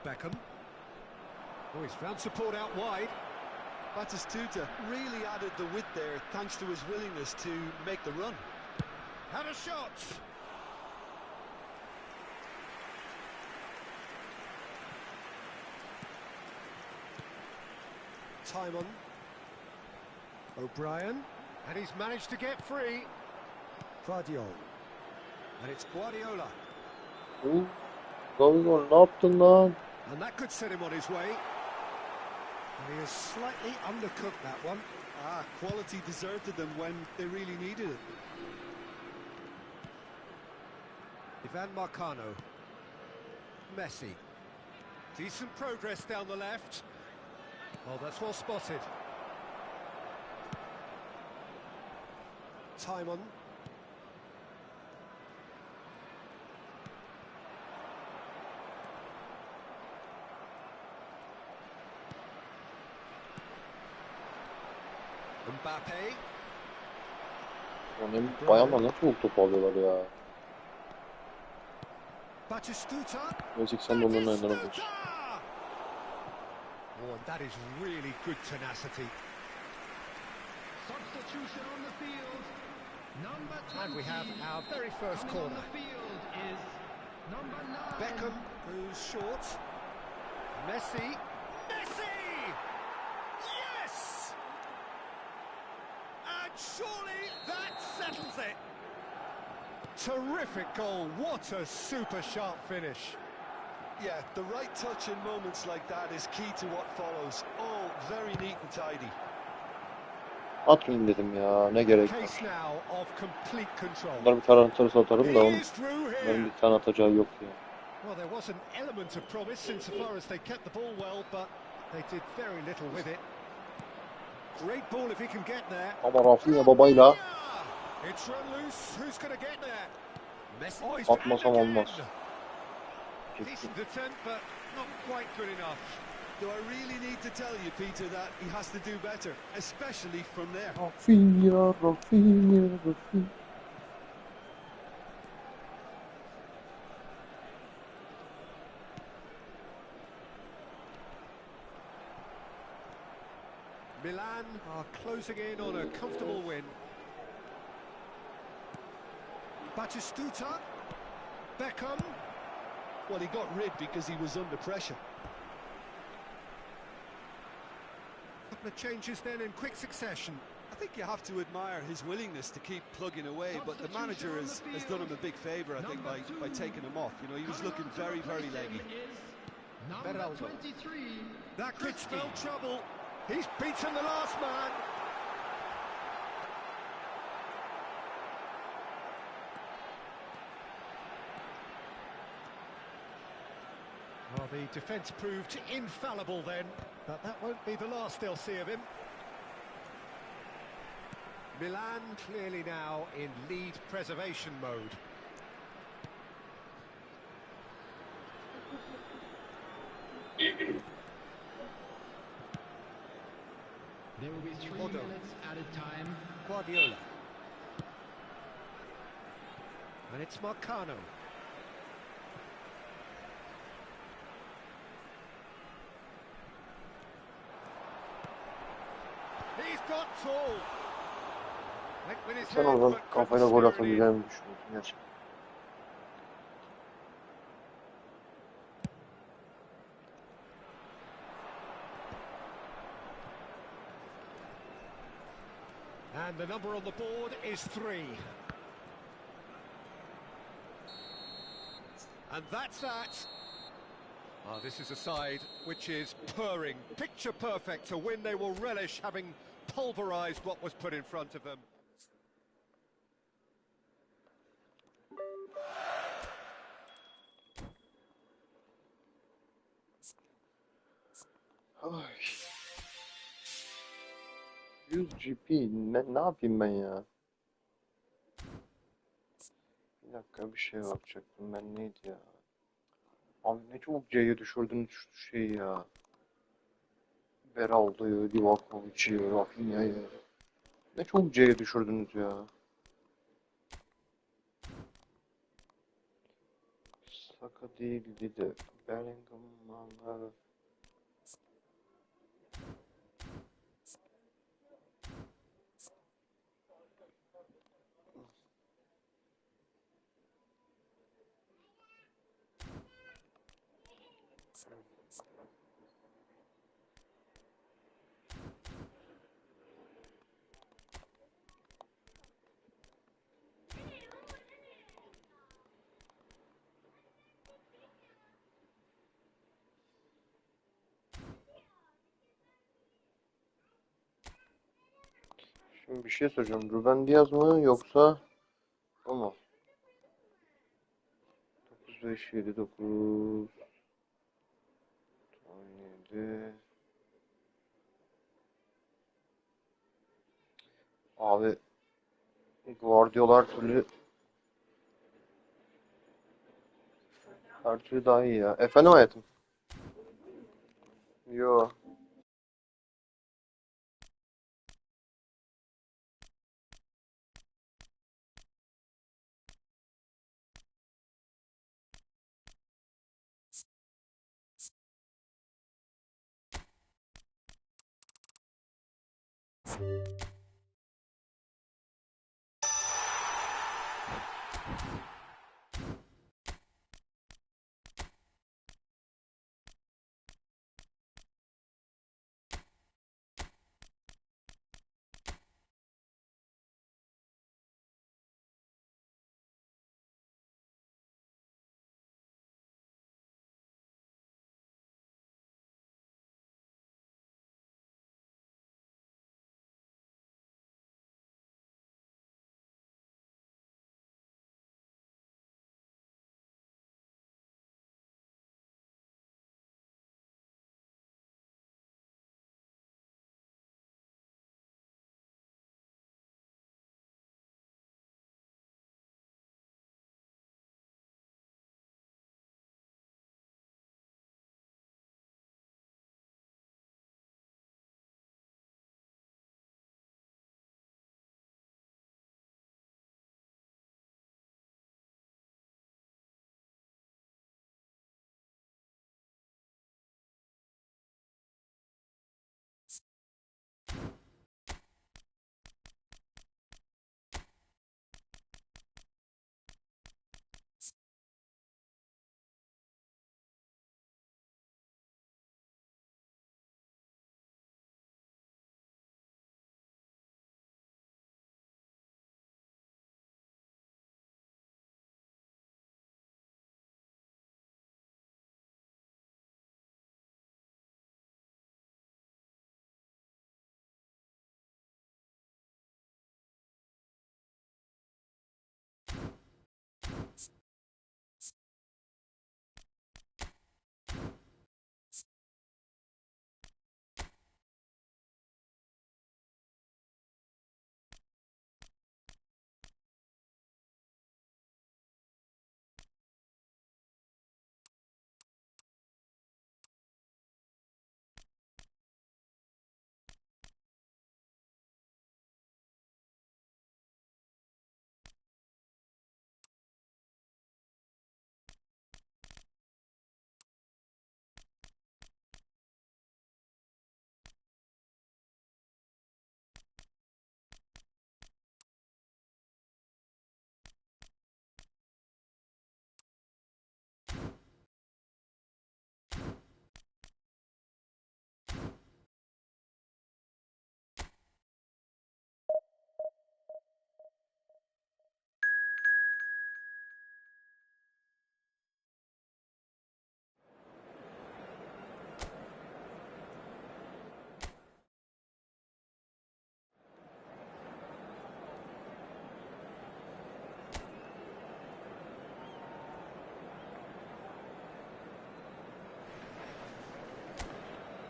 [SPEAKER 2] Beckham. Oh, he's found support out wide.
[SPEAKER 3] Batistuta really added the width there thanks to his willingness to make the run.
[SPEAKER 2] Had a shot. Time on. O'Brien. And he's managed to get free. Vardiol. And it's Guardiola.
[SPEAKER 4] Gol ne yaptın lan?
[SPEAKER 2] And that could set him on his way. And he has slightly undercooked that one.
[SPEAKER 3] Quality deserted them when they really needed it.
[SPEAKER 2] Ivan Marcano. Messi. Decent progress down the left. Oh, that's well spotted. Time on. Mbappe.
[SPEAKER 4] Onun bayanlar nasıl top alıyorlar ya?
[SPEAKER 2] Batistuta.
[SPEAKER 4] Neyse sen de onların elinden alıyorsun.
[SPEAKER 2] Oh, and that is really good tenacity.
[SPEAKER 5] Substitution on the field. Number 20.
[SPEAKER 2] And we have our very first
[SPEAKER 5] Coming on
[SPEAKER 2] corner.
[SPEAKER 5] the field is number 9.
[SPEAKER 2] Beckham, who's short. Messi. Messi! Yes! And surely that settles it. Terrific goal. What a super sharp finish.
[SPEAKER 3] Yeah, the right touch in moments like that is key to what follows. All very neat and tidy.
[SPEAKER 4] Atmayayım dedim ya, ne gerek var.
[SPEAKER 2] Case now of complete control.
[SPEAKER 4] Bunlar bir tarantları atarım da onların bir tane atacağı yok ya.
[SPEAKER 2] Well, there was an element of promise insofar as they kept the ball well, but they did very little with it. Great ball if he can get there.
[SPEAKER 4] Ama Rafinha babayla
[SPEAKER 2] It's run loose. Who's going to get there? Messi. Oh, he's
[SPEAKER 4] atmasam
[SPEAKER 2] back
[SPEAKER 4] olmaz.
[SPEAKER 2] again. Decent attempt, but not quite good enough.
[SPEAKER 3] Do I really need to tell you, Peter, that he has to do better, especially from there?
[SPEAKER 4] Rafinha, Rafinha, Rafinha.
[SPEAKER 2] Milan are closing in on a comfortable win. Batistuta. Beckham.
[SPEAKER 3] Well, he got rid because he was under pressure.
[SPEAKER 2] couple of changes then in quick succession.
[SPEAKER 3] I think you have to admire his willingness to keep plugging away, but the manager has done him a big favour, I think, by taking him off. You know, he was looking very, very leggy.
[SPEAKER 5] Number 23.
[SPEAKER 2] That could spell trouble. He's beaten the last man. Well, the defence proved infallible then, but that won't be the last they'll see of him. Milan clearly now in lead preservation mode.
[SPEAKER 5] There will be 3 minutes added time.
[SPEAKER 2] Guardiola. And it's Marcano. He's got tall. Went with his
[SPEAKER 4] Sen
[SPEAKER 2] head,
[SPEAKER 4] oradan
[SPEAKER 2] but couldn't
[SPEAKER 4] kafayla gol
[SPEAKER 2] steer it in.
[SPEAKER 4] atabileceğini düşünüyorsun gerçekten.
[SPEAKER 2] And the number on the board is 3. And that's that. Ah, this is a side which is purring, picture perfect, a win they will relish, having pulverised what was put in front of them.
[SPEAKER 4] Ay. 100 GP ne yapayım ben ya? Bir dakika, bir şeye bakacaktım ben, neydi ya? Abi ne çabuk C'ye düşürdünüz şu şeyi ya. Beraldo'yu, Livakovic'i, Rafinha'yı. Ne çabuk C'ye düşürdünüz ya. Saka değildi de Bellingham'la Şimdi bir şey soracağım. Ruben Diaz mı yoksa o mu? 9-5-7-9 17. Abi Guardiola her türlü daha iyi ya. Efendim hayatım? Yo.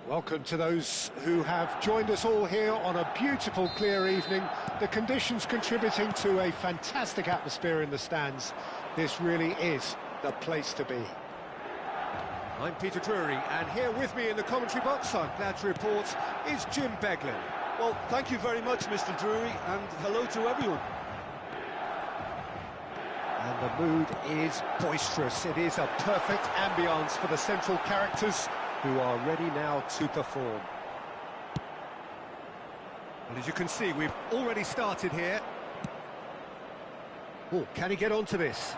[SPEAKER 2] Welcome to those who have joined us all here on a beautiful, clear evening. The conditions contributing to a fantastic atmosphere in the stands. This really is the place to be. I'm Peter Drury, and here with me in the commentary box, I'm glad to report, is Jim Beglin.
[SPEAKER 3] Well, thank you very much, Mr. Drury, and hello to everyone.
[SPEAKER 2] And the mood is boisterous. It is a perfect ambience for the central characters who are ready now to perform. Well, as you can see, we've already started here. Oh, can he get onto this?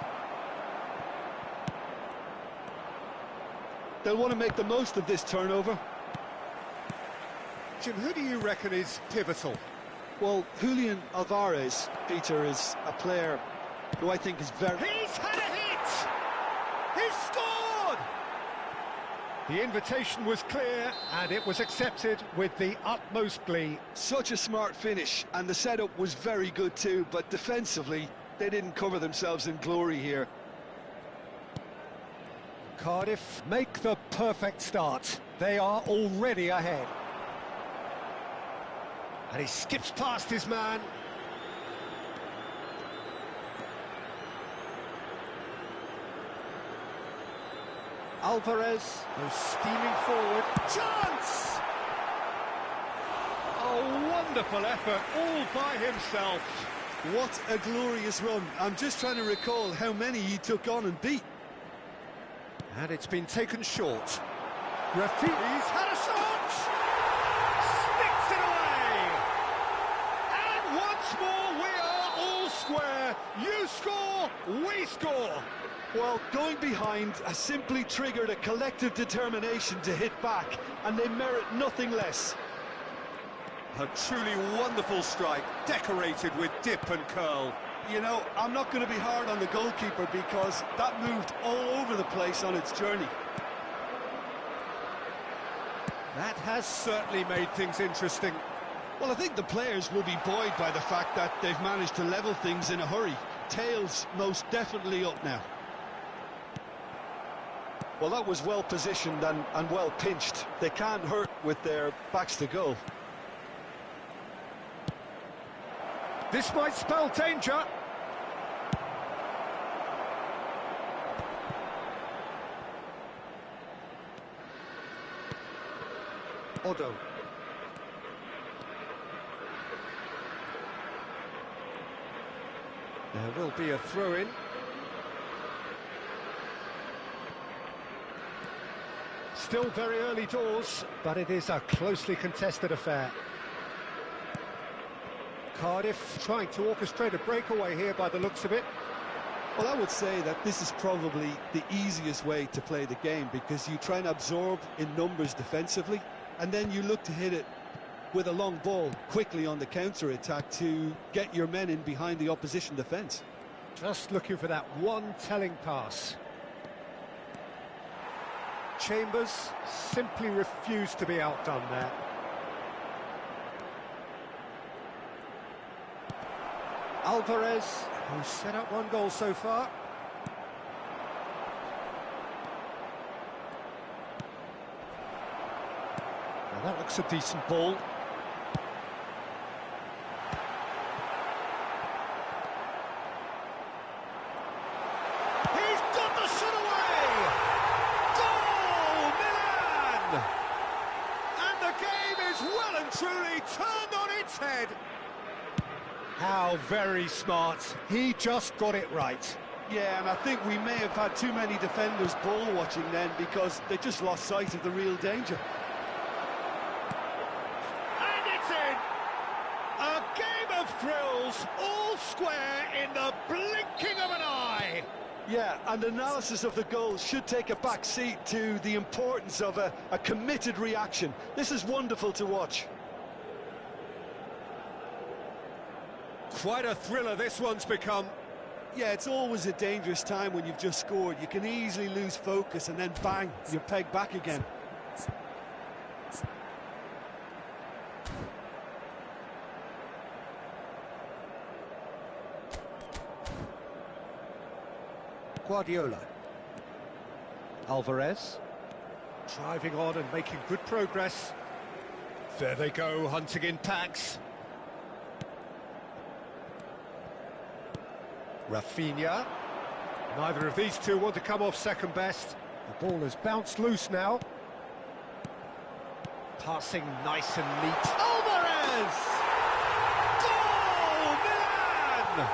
[SPEAKER 3] They'll want to make the most of this turnover.
[SPEAKER 2] Jim, who do you reckon is pivotal?
[SPEAKER 3] Well, Julian Alvarez, Peter, is a player who I think is very...
[SPEAKER 2] He's had a hit! He's scored! The invitation was clear, and it was accepted with the utmost glee.
[SPEAKER 3] Such a smart finish, and the setup was very good too, but defensively, they didn't cover themselves in glory here.
[SPEAKER 2] Cardiff make the perfect start. They are already ahead. And he skips past his man. Alvarez goes steaming forward. Chance! A wonderful effort, all by himself.
[SPEAKER 3] What a glorious run. I'm just trying to recall how many he took on and beat.
[SPEAKER 2] And it's been taken short. He's had a shot! Sticks it away! And once more we are all square. You score, we score.
[SPEAKER 3] Well, going behind has simply triggered a collective determination to hit back, and they merit nothing less.
[SPEAKER 2] A truly wonderful strike, decorated with dip and curl.
[SPEAKER 3] You know, I'm not going to be hard on the goalkeeper because that moved all over the place on its journey.
[SPEAKER 2] That has certainly made things interesting.
[SPEAKER 3] Well, I think the players will be buoyed by the fact that they've managed to level things in a hurry. Tails most definitely up now. Well, that was well positioned and well pinched. They can't hurt with their backs to goal.
[SPEAKER 2] This might spell danger. Odo. There will be a throw-in. Still very early doors, but it is a closely contested affair. Cardiff trying to orchestrate a breakaway here by the looks of it.
[SPEAKER 3] Well, I would say that this is probably the easiest way to play the game because you try and absorb in numbers defensively and then you look to hit it with a long ball quickly on the counter-attack to get your men in behind the opposition defence.
[SPEAKER 2] Just looking for that one telling pass. Chambers simply refused to be outdone there. Alvarez, who's set up one goal so far. Now that looks a decent ball. He's got the shot away! Goal, Milan! And the game is well and truly turned on its head. How very smart. He just got it right.
[SPEAKER 3] Yeah, and I think we may have had too many defenders ball watching then because they just lost sight of the real danger.
[SPEAKER 2] And it's in! A game of thrills, all square in the blinking of an eye.
[SPEAKER 3] Yeah, and analysis of the goal should take a back seat to the importance of a committed reaction. This is wonderful to watch.
[SPEAKER 2] Quite a thriller this one's become.
[SPEAKER 3] Yeah, it's always a dangerous time when you've just scored. You can easily lose focus and then bang, you're pegged back again.
[SPEAKER 2] Guardiola. Alvarez. Driving on and making good progress. There they go, hunting in packs. Rafinha. Neither of these two want to come off second best. The ball has bounced loose now. Passing nice and neat.
[SPEAKER 1] Alvarez! Goal, Milan!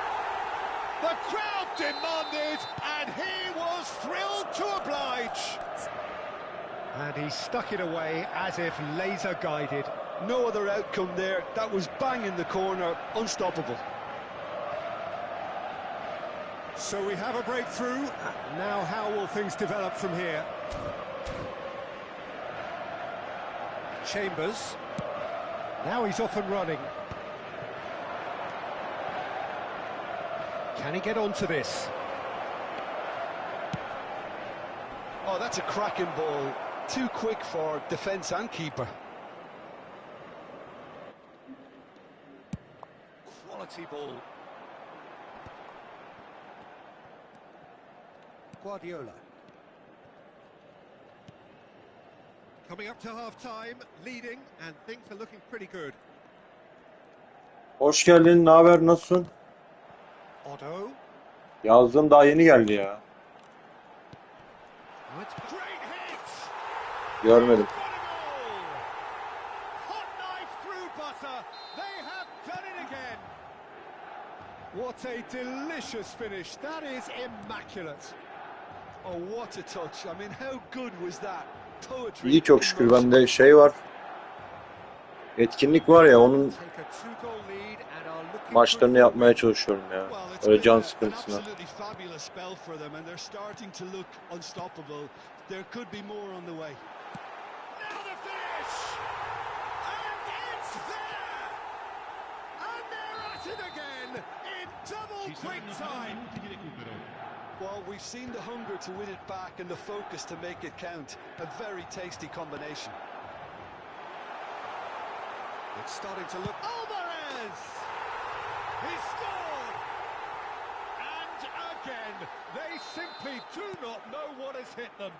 [SPEAKER 1] The crowd demanded, and he was thrilled to oblige.
[SPEAKER 2] And he stuck it away as if laser guided.
[SPEAKER 3] No other outcome there. That was bang in the corner, unstoppable.
[SPEAKER 2] So we have a breakthrough. Now how will things develop from here? Chambers. Now he's off and running. Can he get onto this?
[SPEAKER 3] Oh, that's a cracking ball. Too quick for defence and keeper.
[SPEAKER 2] Quality ball. Guardiola. Coming up to half-time, leading, and things are looking pretty good.
[SPEAKER 4] Hoş geldin. Ne haber? Nasılsın?
[SPEAKER 2] Otto.
[SPEAKER 4] Yazdım daha yeni geldi ya.
[SPEAKER 2] Oh, it's great hit.
[SPEAKER 4] Görmedim.
[SPEAKER 1] Hot knife through butter. They have done it again.
[SPEAKER 2] What a delicious finish. That is immaculate.
[SPEAKER 3] Oh, what a touch. I mean, how good was that? Poetry.
[SPEAKER 4] İyi çok şükür. Bende şey var. Etkinlik var ya, onun
[SPEAKER 2] Take a two-goal lead and are looking
[SPEAKER 4] maçlarını
[SPEAKER 2] good for a
[SPEAKER 4] yapmaya
[SPEAKER 2] win.
[SPEAKER 4] çalışıyorum ya.
[SPEAKER 3] Well, it's
[SPEAKER 4] Öyle
[SPEAKER 3] been
[SPEAKER 4] can
[SPEAKER 3] an
[SPEAKER 4] sıkıntısına.
[SPEAKER 3] absolutely fabulous spell for them, and they're starting to look unstoppable. There could be more on the way.
[SPEAKER 1] Now the finish! And it's there! And they're at it again in double quick time.
[SPEAKER 3] Well, we've seen the hunger to win it back and the focus to make it count. A very tasty combination.
[SPEAKER 2] It's starting to look...
[SPEAKER 1] Alvarez! He scored! And again, they simply do not know what has hit them.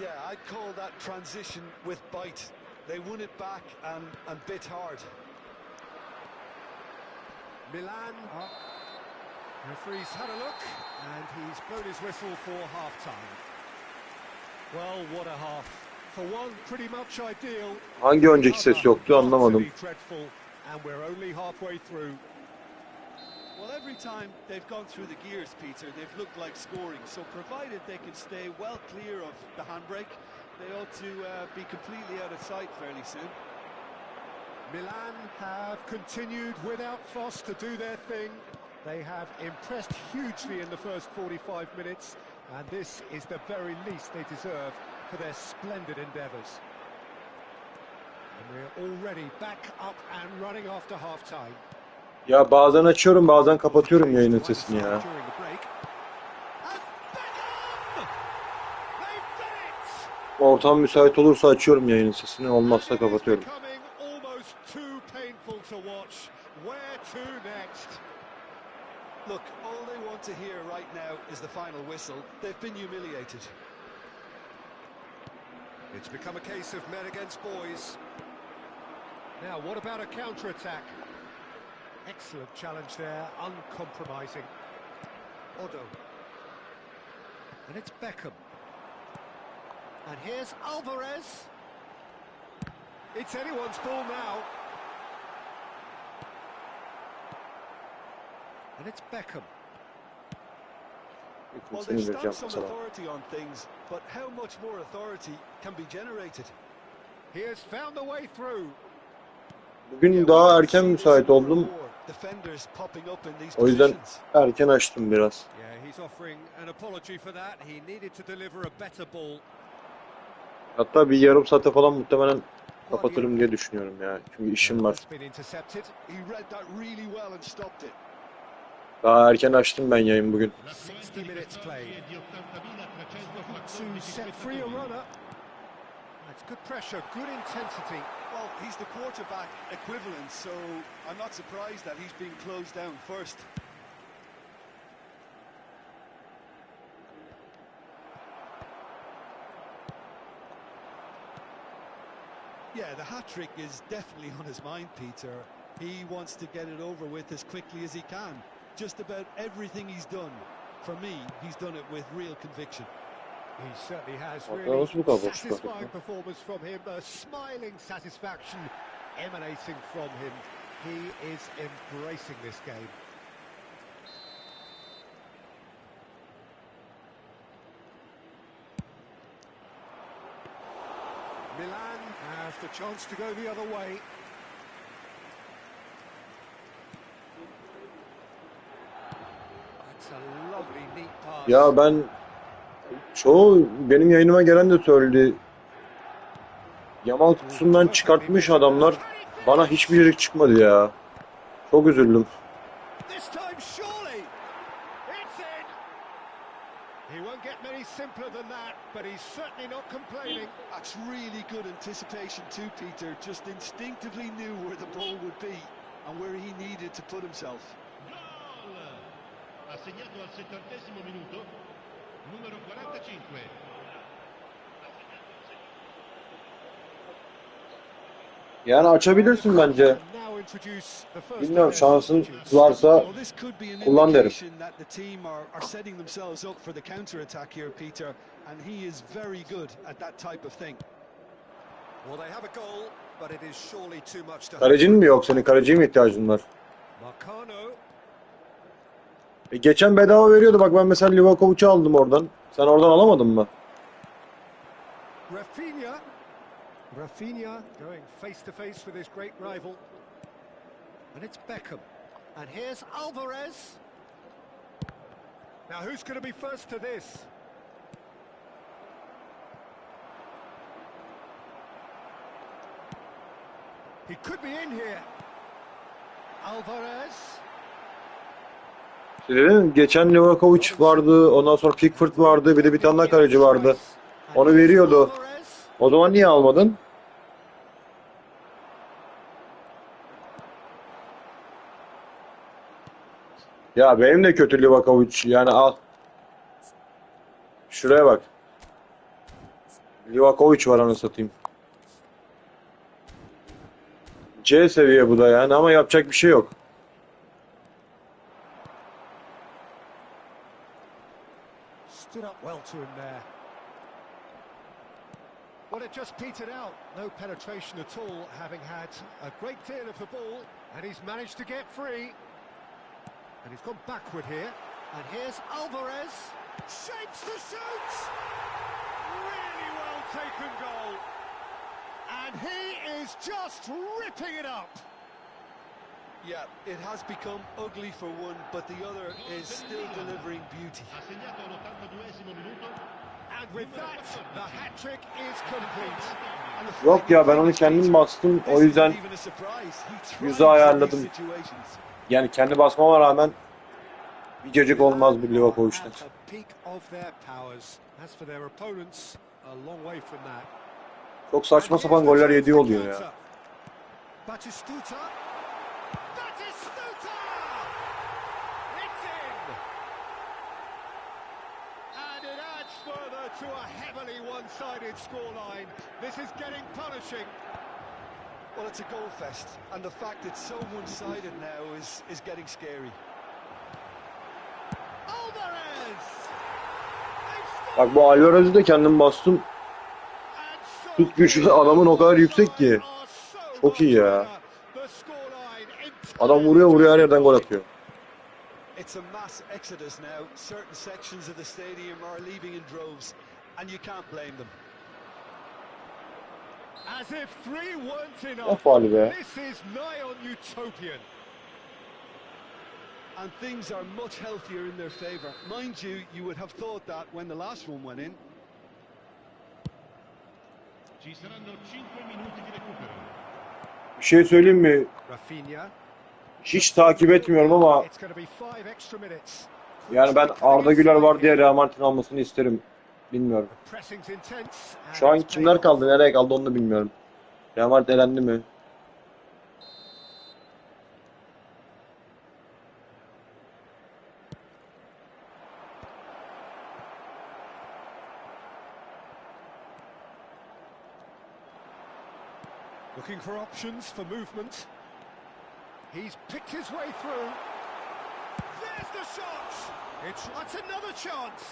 [SPEAKER 3] Yeah, I'd call that transition with bite. They won it back and bit hard.
[SPEAKER 2] Milan. Referee's had a look, and he's blown his whistle for half-time. Well, what a half. For one, pretty much ideal.
[SPEAKER 4] Hangi önceki ses yoktu anlamadım.
[SPEAKER 2] Dreadful, and we're only halfway through.
[SPEAKER 3] Well, every time they've gone through the gears, Peter, they've looked like scoring. So provided they can stay well clear of the handbrake, they ought to be completely out of sight fairly soon.
[SPEAKER 2] Milan have continued without fuss to do their thing. They have impressed hugely in the first 45 minutes, and this is the very least they deserve for their splendid endeavours. And we're already back up and running after half-time.
[SPEAKER 4] Ya bazen açıyorum, bazen kapatıyorum yayının sesini ya.
[SPEAKER 1] And Beckham! They've done it!
[SPEAKER 4] Ortam müsait olursa açıyorum yayının sesini, olmazsa kapatıyorum.
[SPEAKER 1] Becoming almost too painful to watch. Where to next?
[SPEAKER 3] Look, all they want to hear right now is the final whistle. They've been humiliated.
[SPEAKER 2] It's become a case of men against boys. Now, what about a counter-attack? Excellent challenge there, uncompromising. Otto. And it's Beckham. And here's Alvarez. It's anyone's ball now. And it's Beckham.
[SPEAKER 3] Well, they've stamped some authority on things, but how much more authority can be generated?
[SPEAKER 2] He has found the way through.
[SPEAKER 4] Bugün daha erken müsait oldum.
[SPEAKER 3] Defenders popping up in these
[SPEAKER 4] O yüzden
[SPEAKER 3] positions.
[SPEAKER 4] erken açtım biraz.
[SPEAKER 2] Yeah, he's offering an apology for that. He needed to deliver a better ball.
[SPEAKER 4] Hatta bir yarım saate falan muhtemelen kapatırım diye düşünüyorum ya. Çünkü işim var.
[SPEAKER 3] He read that really well and stopped it.
[SPEAKER 2] Daha erken açtım ben yayın bugün. 60 minutes played. To set free a runner. That's good pressure, good intensity.
[SPEAKER 3] Well, he's the quarterback equivalent, so I'm not surprised that he's being closed down first. Yeah, the hat-trick is definitely on his mind, Peter. He wants to get it over with as quickly as he can. Just about everything he's done, for me, he's done it with real conviction.
[SPEAKER 2] He certainly has.
[SPEAKER 4] Ortada nasıl bu kadar
[SPEAKER 2] Really
[SPEAKER 4] boş çıkartıyor?
[SPEAKER 2] satisfying performance from him. A smiling satisfaction emanating from him. He is embracing this game. Milan have the chance to go the other way. That's a lovely, neat pass.
[SPEAKER 4] Ya ben çoğu benim yayınıma gelen de söyledi. Yamal kutusundan çıkartmış adamlar. Bana hiçbir şey çıkmadı ya. Çok üzüldüm.
[SPEAKER 2] This time surely it's in. He won't get many simpler than that, but he's certainly not complaining.
[SPEAKER 3] That's really good anticipation too, Peter. Just instinctively knew where the ball would be and where he needed to put himself.
[SPEAKER 5] Gol! Ha segnato al 70° minuto, numero 45.
[SPEAKER 4] Yani açabilirsin bence.
[SPEAKER 2] Now introduce the first
[SPEAKER 4] Bilmiyorum,
[SPEAKER 2] of their
[SPEAKER 4] şansın
[SPEAKER 2] substitutes.
[SPEAKER 4] varsa
[SPEAKER 3] Well, this could be an
[SPEAKER 4] kullan derim.
[SPEAKER 3] indication that the team are setting themselves up for the counter-attack here, Peter, and he is very good at that type of thing.
[SPEAKER 2] Well, they have a goal, but it is surely too much to
[SPEAKER 4] Kalecin mi yok? Senin kaleciye mi ihtiyacın var?
[SPEAKER 2] Marcano.
[SPEAKER 4] Geçen bedava veriyordu. Bak ben mesela Livakovic'i aldım oradan. Sen oradan alamadın mı?
[SPEAKER 2] Rafinha. Rafinha going face to face with his great rival. And it's Beckham. And here's Alvarez. Now who's going to be first to this? He could be in here. Alvarez.
[SPEAKER 4] İşte dedim, geçen Livakovic vardı. Ondan sonra Pickford vardı. Bir de bir tane daha kaleci vardı. Onu veriyordu. O zaman niye almadın? Ya benim de kötü Livakovic. Yani al. Şuraya bak. Livakovic var, anasını satayım. C seviye bu da yani, ama yapacak bir şey yok.
[SPEAKER 2] Stood up well to him there. Well, it just petered out. No penetration at all, having had a great deal of the ball, and he's managed to get free. And he's gone backward here. And here's Alvarez. Shapes to shoot! Really well taken goal. And he is just ripping it up.
[SPEAKER 3] Yeah, it has become ugly for one, but the other is still delivering beauty.
[SPEAKER 5] Ha segnato all'82° minuto.
[SPEAKER 2] And with that, the hat-trick is complete.
[SPEAKER 3] And the
[SPEAKER 4] Yok ya, ben onu kendim bastım. O yüzden
[SPEAKER 3] This isn't even a surprise. He thrives
[SPEAKER 4] yüzü
[SPEAKER 3] in
[SPEAKER 4] ayarladım.
[SPEAKER 3] these situations.
[SPEAKER 4] Yani kendi basmama rağmen bir cacık olmaz bu Livakovic'ten.
[SPEAKER 2] At the peak of their powers. As for their opponents, a long way from that.
[SPEAKER 4] Çok saçma sapan goller yediği oluyor ya.
[SPEAKER 2] Batistuta. Batistuta! It's in! And it adds further to a heavily one-sided scoreline. This is getting punishing.
[SPEAKER 3] Well, it's a goal fest, and the fact it's so one-sided now is getting scary.
[SPEAKER 2] Alvarez!
[SPEAKER 4] Bak bu Alvarez'i de kendim bastım. Tut gücü adamın o kadar yüksek ki. Çok iyi ya. Adam vuruyor her yerden gol atıyor.
[SPEAKER 3] It's a mass exodus now. Certain sections of the stadium are leaving in droves, and you can't blame them.
[SPEAKER 2] As if three weren't
[SPEAKER 4] Ne
[SPEAKER 2] enough.
[SPEAKER 4] faali be.
[SPEAKER 2] This is nigh on utopian.
[SPEAKER 3] And things are much healthier in their favour. Mind you, you would have thought that when the last one went in.
[SPEAKER 5] Ci saranno 5 minuti di recupero.
[SPEAKER 4] Bir şey söyleyeyim mi?
[SPEAKER 2] Rafinha.
[SPEAKER 4] Hiç takip etmiyorum ama
[SPEAKER 2] It's going to be 5 extra minutes.
[SPEAKER 4] yani ben Arda Güler var diye Real Madrid'in almasını isterim. Bilmiyorum.
[SPEAKER 2] Pressing's intense.
[SPEAKER 4] Şu an kimler kaldı, nereye kaldı onu da bilmiyorum. Real Madrid elendi mi?
[SPEAKER 2] Looking for options for movement. He's picked his way through. There's the shot! That's another chance!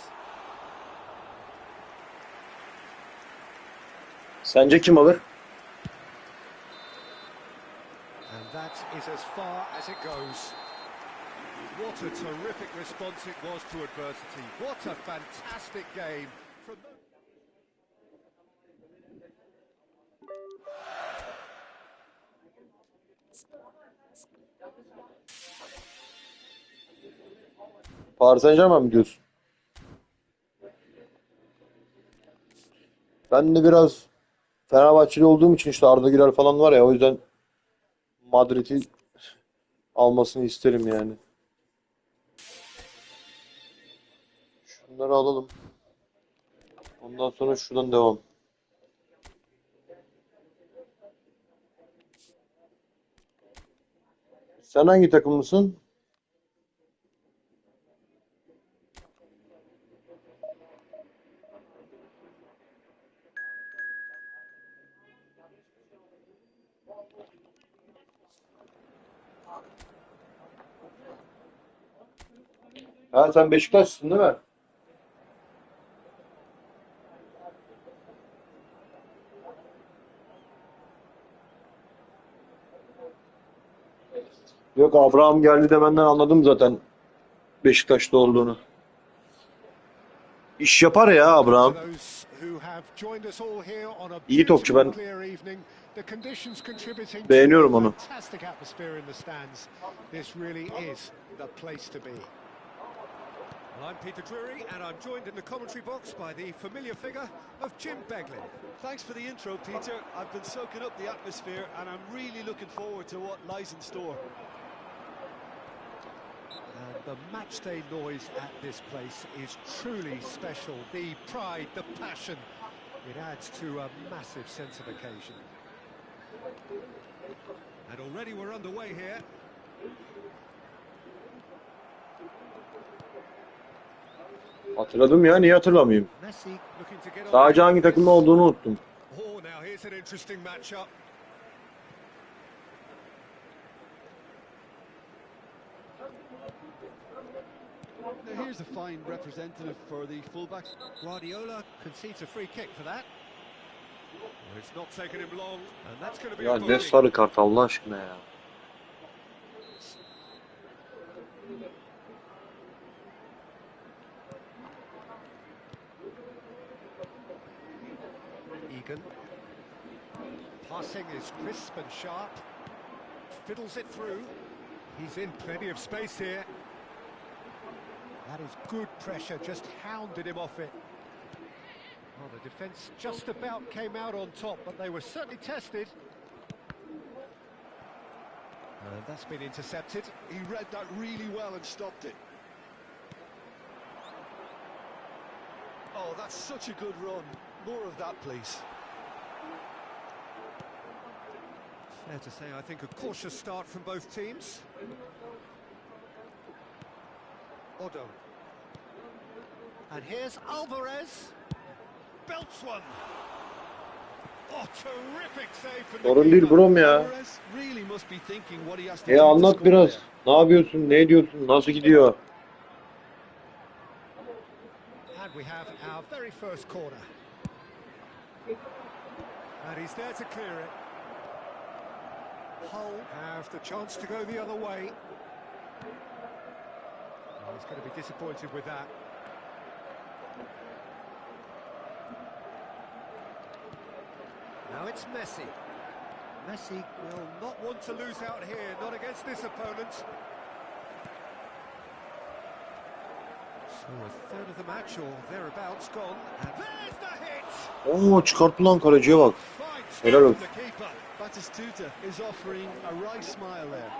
[SPEAKER 4] Sence kim alır?
[SPEAKER 2] And that is as far as it goes. What a terrific response it was to adversity. What a fantastic game. From
[SPEAKER 4] Paris Saint-Germain mi diyorsun? Ben de biraz Fenerbahçeli olduğum için işte Arda Güler falan var ya, o yüzden Madrid'i almasını isterim yani. Şunları alalım. Ondan sonra şuradan devam. Sen hangi takımlısın? Ha, sen Beşiktaşlısın değil mi? Yok, Abraham geldi demenden anladım zaten Beşiktaş'ta olduğunu. İş yapar ya Abraham. İyi topçu, ben beğeniyorum onu.
[SPEAKER 2] I'm Peter Drury, and I'm joined in the commentary box by the familiar figure of Jim Beglin.
[SPEAKER 3] Thanks for the intro, Peter. I've been soaking up the atmosphere and I'm really looking forward to what lies in store.
[SPEAKER 2] And the matchday noise at this place is truly special. The pride, the passion, it adds to a massive sense of occasion. And already we're underway here.
[SPEAKER 4] Hatırladım ya, niye hatırlamayayım? Sadece hangi takımda olduğunu unuttum.
[SPEAKER 2] Oh, now here's an interesting matchup.
[SPEAKER 3] Now here's a fine representative for the fullback.
[SPEAKER 2] Guardiola concedes a free kick for that. Well, it's not taken him long, and that's going to be
[SPEAKER 4] Ya
[SPEAKER 2] a
[SPEAKER 4] ne
[SPEAKER 2] booking.
[SPEAKER 4] sarı kart Allah aşkına ya.
[SPEAKER 2] Egan. Passing is crisp and sharp. Fiddles it through. He's in plenty of space here. That is good pressure, just hounded him off it. Well, the defence just about came out on top, but they were certainly tested. And that's been intercepted.
[SPEAKER 3] He read that really well and stopped it. Oh, that's such a good run. More of that, please.
[SPEAKER 2] Fair to say, I think a cautious start from both teams. Odo. And here's Alvarez. Belts one. Oh, terrific save from the
[SPEAKER 4] Sorun değil brom ya.
[SPEAKER 3] Alvarez really must be thinking what he has to do to
[SPEAKER 4] Anlat
[SPEAKER 3] score
[SPEAKER 4] biraz.
[SPEAKER 3] there.
[SPEAKER 4] Ne yapıyorsun? Ne ediyorsun? Nasıl gidiyor?
[SPEAKER 2] And we have our very first corner. And he's there to clear it. Hull have the chance to go the other way. Oh, he's going to be disappointed with that. Now it's Messi. Messi will not want to lose out here, not against this opponent. So a third of the match or thereabouts gone. And there's the hit!
[SPEAKER 4] Oo, çıkarttı lan, kaleciye bak.
[SPEAKER 2] Fine
[SPEAKER 4] Helal
[SPEAKER 2] stop
[SPEAKER 4] olsun.
[SPEAKER 2] from the keeper.
[SPEAKER 3] Batistuta is offering a wry smile there.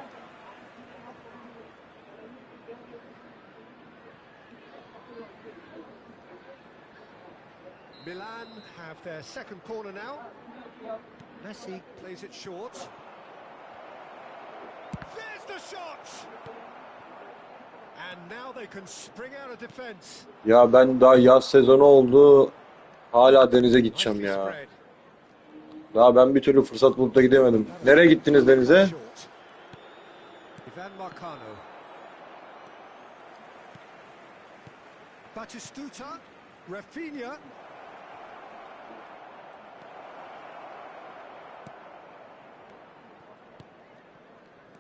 [SPEAKER 2] Milan have their second corner now. Messi plays it short. There's the shot! And now they can spring out of defence.
[SPEAKER 4] Ya ben daha yaz sezonu oldu. Hala denize gideceğim
[SPEAKER 2] Nicely
[SPEAKER 4] ya.
[SPEAKER 2] spread.
[SPEAKER 4] Daha ben bir türlü fırsat bulup da gidemedim. Nereye gittiniz denize?
[SPEAKER 2] Ivan Marcano. Batistuta. Rafinha.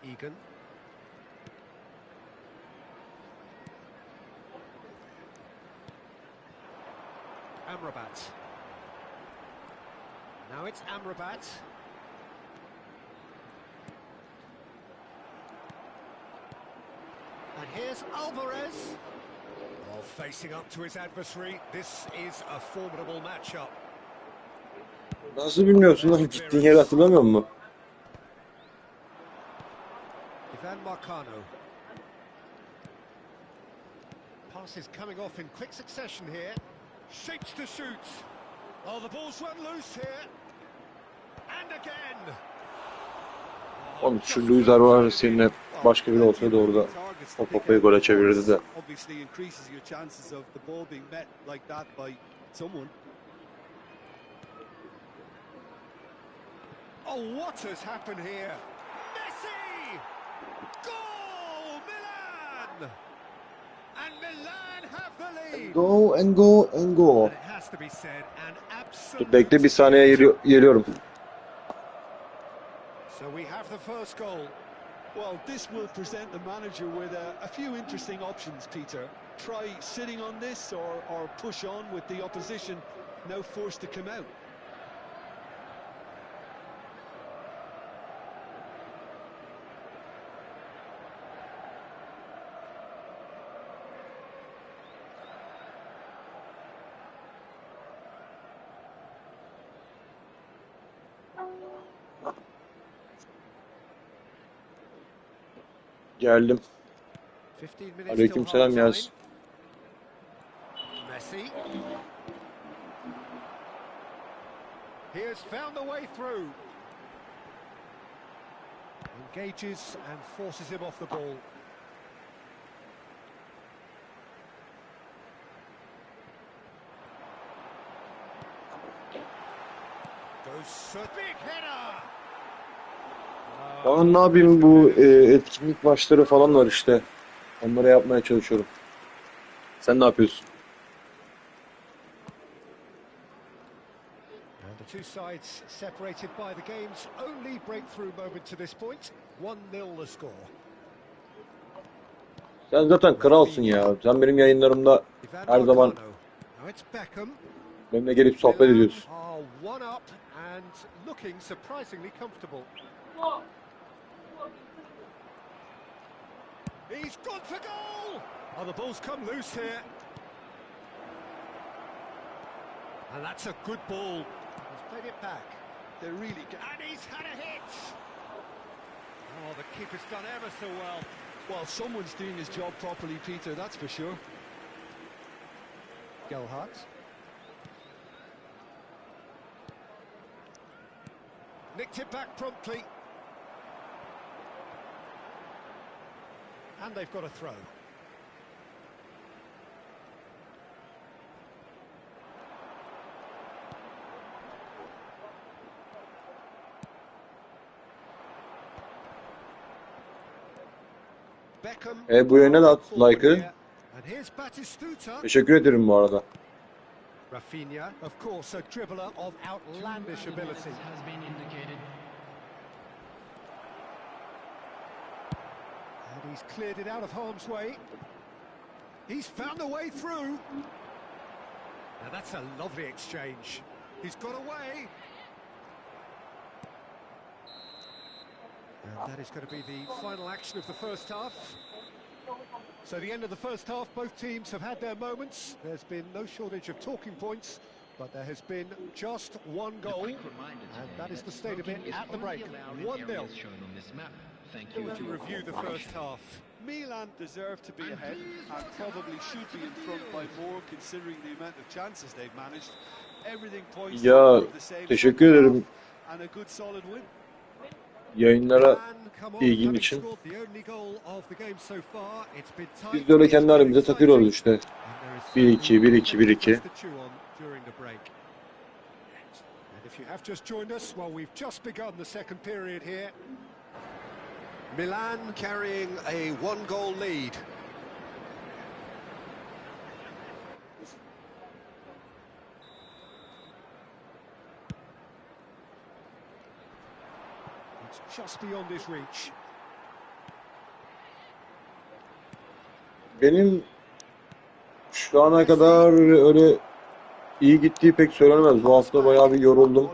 [SPEAKER 2] Egan. Amrabat. Now it's Amrabat. And here's Alvarez.
[SPEAKER 1] Oh, facing up to his adversary, this is a formidable matchup.
[SPEAKER 4] Nasıl bilmiyorsun lan? Gittiğin yeri hatırlamıyor musun?
[SPEAKER 2] Ivan Marcano. Passes coming off in quick succession here.
[SPEAKER 1] Shapes to shoot. Oh, the ball's run loose here. And again.
[SPEAKER 4] Oğlum şu Luis Alvarez yerine başka biri olsaydı orada o kafayı gole çevirirdi de.
[SPEAKER 3] Obviously increases your chances of the ball being met like that by someone.
[SPEAKER 1] Oh, what has happened here? Messi! Goal! Milan! And Milan have the lead.
[SPEAKER 4] Go and go and go.
[SPEAKER 1] And it has to be said, an absolute...
[SPEAKER 4] Dur bekle bir saniye geliyorum.
[SPEAKER 1] So we have the first goal.
[SPEAKER 3] Well, this will present the manager with a few interesting options, Peter. Try sitting on this or push on with the opposition now forced to come out.
[SPEAKER 4] Geldim.
[SPEAKER 2] 15 minutes
[SPEAKER 4] Aleykümselam
[SPEAKER 2] till
[SPEAKER 4] Yaz.
[SPEAKER 1] Messi. He has found the way through.
[SPEAKER 2] engages and forces him off the ball.
[SPEAKER 1] Goes big header.
[SPEAKER 4] Ben ne yapayım, bu etkinlik maçları falan var işte. Onları yapmaya çalışıyorum. Sen ne yapıyorsun?
[SPEAKER 2] And the two sides separated by the game's only breakthrough moment to this point. 1-0 the score.
[SPEAKER 4] Sen zaten kralsın ya. Sen benim yayınlarımda
[SPEAKER 2] Ivan
[SPEAKER 4] her zaman
[SPEAKER 2] Marcano. Now it's Beckham.
[SPEAKER 4] benimle gelip sohbet ediyorsun.
[SPEAKER 2] Are one up and looking surprisingly comfortable.
[SPEAKER 1] He's gone for goal. Oh, the ball's come loose here. And that's a good ball.
[SPEAKER 2] He's played it back.
[SPEAKER 3] They're really good.
[SPEAKER 1] And he's had a hit. Oh, the keeper's done ever so well.
[SPEAKER 3] Well, someone's doing his job properly, Peter, that's for sure.
[SPEAKER 2] Gelhardt.
[SPEAKER 1] Nicked it back promptly.
[SPEAKER 2] And they've got a throw.
[SPEAKER 1] Beckham.
[SPEAKER 4] Bu yöne de at like'ı.
[SPEAKER 2] And here's Batistuta.
[SPEAKER 4] Teşekkür ederim bu arada.
[SPEAKER 2] Rafinha, of course, a dribbler of outlandish ability.
[SPEAKER 5] Has been indicated.
[SPEAKER 2] And he's cleared it out of harm's way.
[SPEAKER 1] He's found a way through. Now that's a lovely exchange. He's got away.
[SPEAKER 2] And that is going to be the final action of the first half. So the end of the first half, both teams have had their moments. There's been no shortage of talking points, but there has been just one goal, and that is the state of it at the break. 1-0.
[SPEAKER 1] To review the first half.
[SPEAKER 3] Milan deserve to be ahead and probably should be in front by more considering the amount of chances they've managed. Everything points
[SPEAKER 4] Ya,
[SPEAKER 3] to more of the same
[SPEAKER 4] teşekkür
[SPEAKER 3] second
[SPEAKER 4] ederim
[SPEAKER 3] half and a good solid win.
[SPEAKER 4] yayınlara
[SPEAKER 2] Come on,
[SPEAKER 4] ilgin
[SPEAKER 2] having
[SPEAKER 4] için.
[SPEAKER 2] scored the only goal of the game so far. It's been tight.
[SPEAKER 4] Biz de öyle kendi halimize takıyoruz işte.
[SPEAKER 2] And there is
[SPEAKER 4] 1-2, 1-2, 1-2.
[SPEAKER 2] to chew on during the break. And if you have just joined us, well, we've just begun the second period here. Milan carrying a one-goal lead. It's just beyond his reach.
[SPEAKER 4] Benim şu ana kadar öyle iyi gittiği pek söylenemez. Bu hafta bayağı bir yoruldum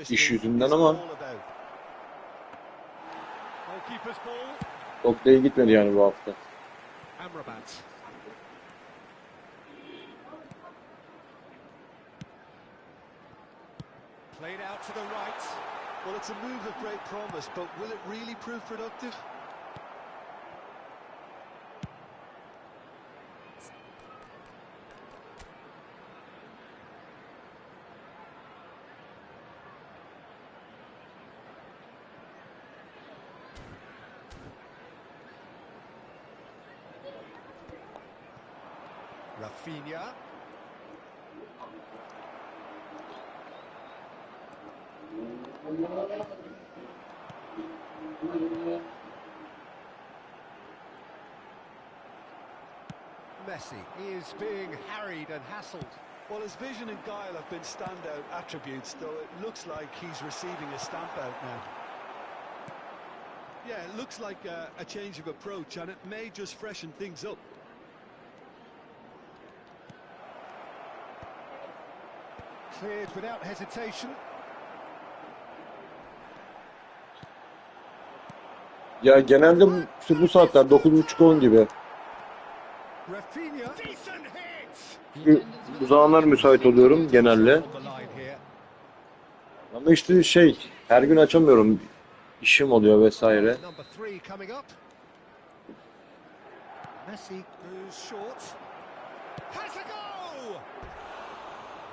[SPEAKER 4] iş yüzünden ama çok da iyi gitmedi yani bu hafta.
[SPEAKER 1] Played out to the right. Well, it's a move of great promise, but will it really prove productive? Rafinha. Messi is being harried and hassled.
[SPEAKER 3] Well, his vision and guile have been standout attributes, though it looks like he's receiving a stamp out now. Yeah, it looks like a change of approach, and it may just freshen things up.
[SPEAKER 2] Cleared without hesitation.
[SPEAKER 4] Ya genelde bu saatler 9.30-10 gibi. Bu zamanlar müsait oluyorum genelde. Ama işte her gün açamıyorum. İşim oluyor vesaire.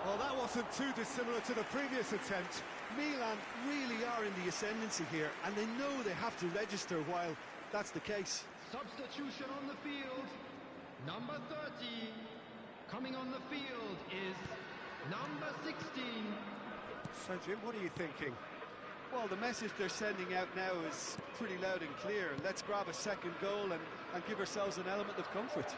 [SPEAKER 1] Well, that wasn't too dissimilar to the previous attempt.
[SPEAKER 3] Milan really are in the ascendancy here, and they know they have to register while that's the case.
[SPEAKER 5] Substitution on the field. Number 30. Coming on the field is number 16.
[SPEAKER 2] So, Jim, what are you thinking?
[SPEAKER 3] Well, the message they're sending out now is pretty loud and clear. Let's grab a second goal and give ourselves an element of comfort.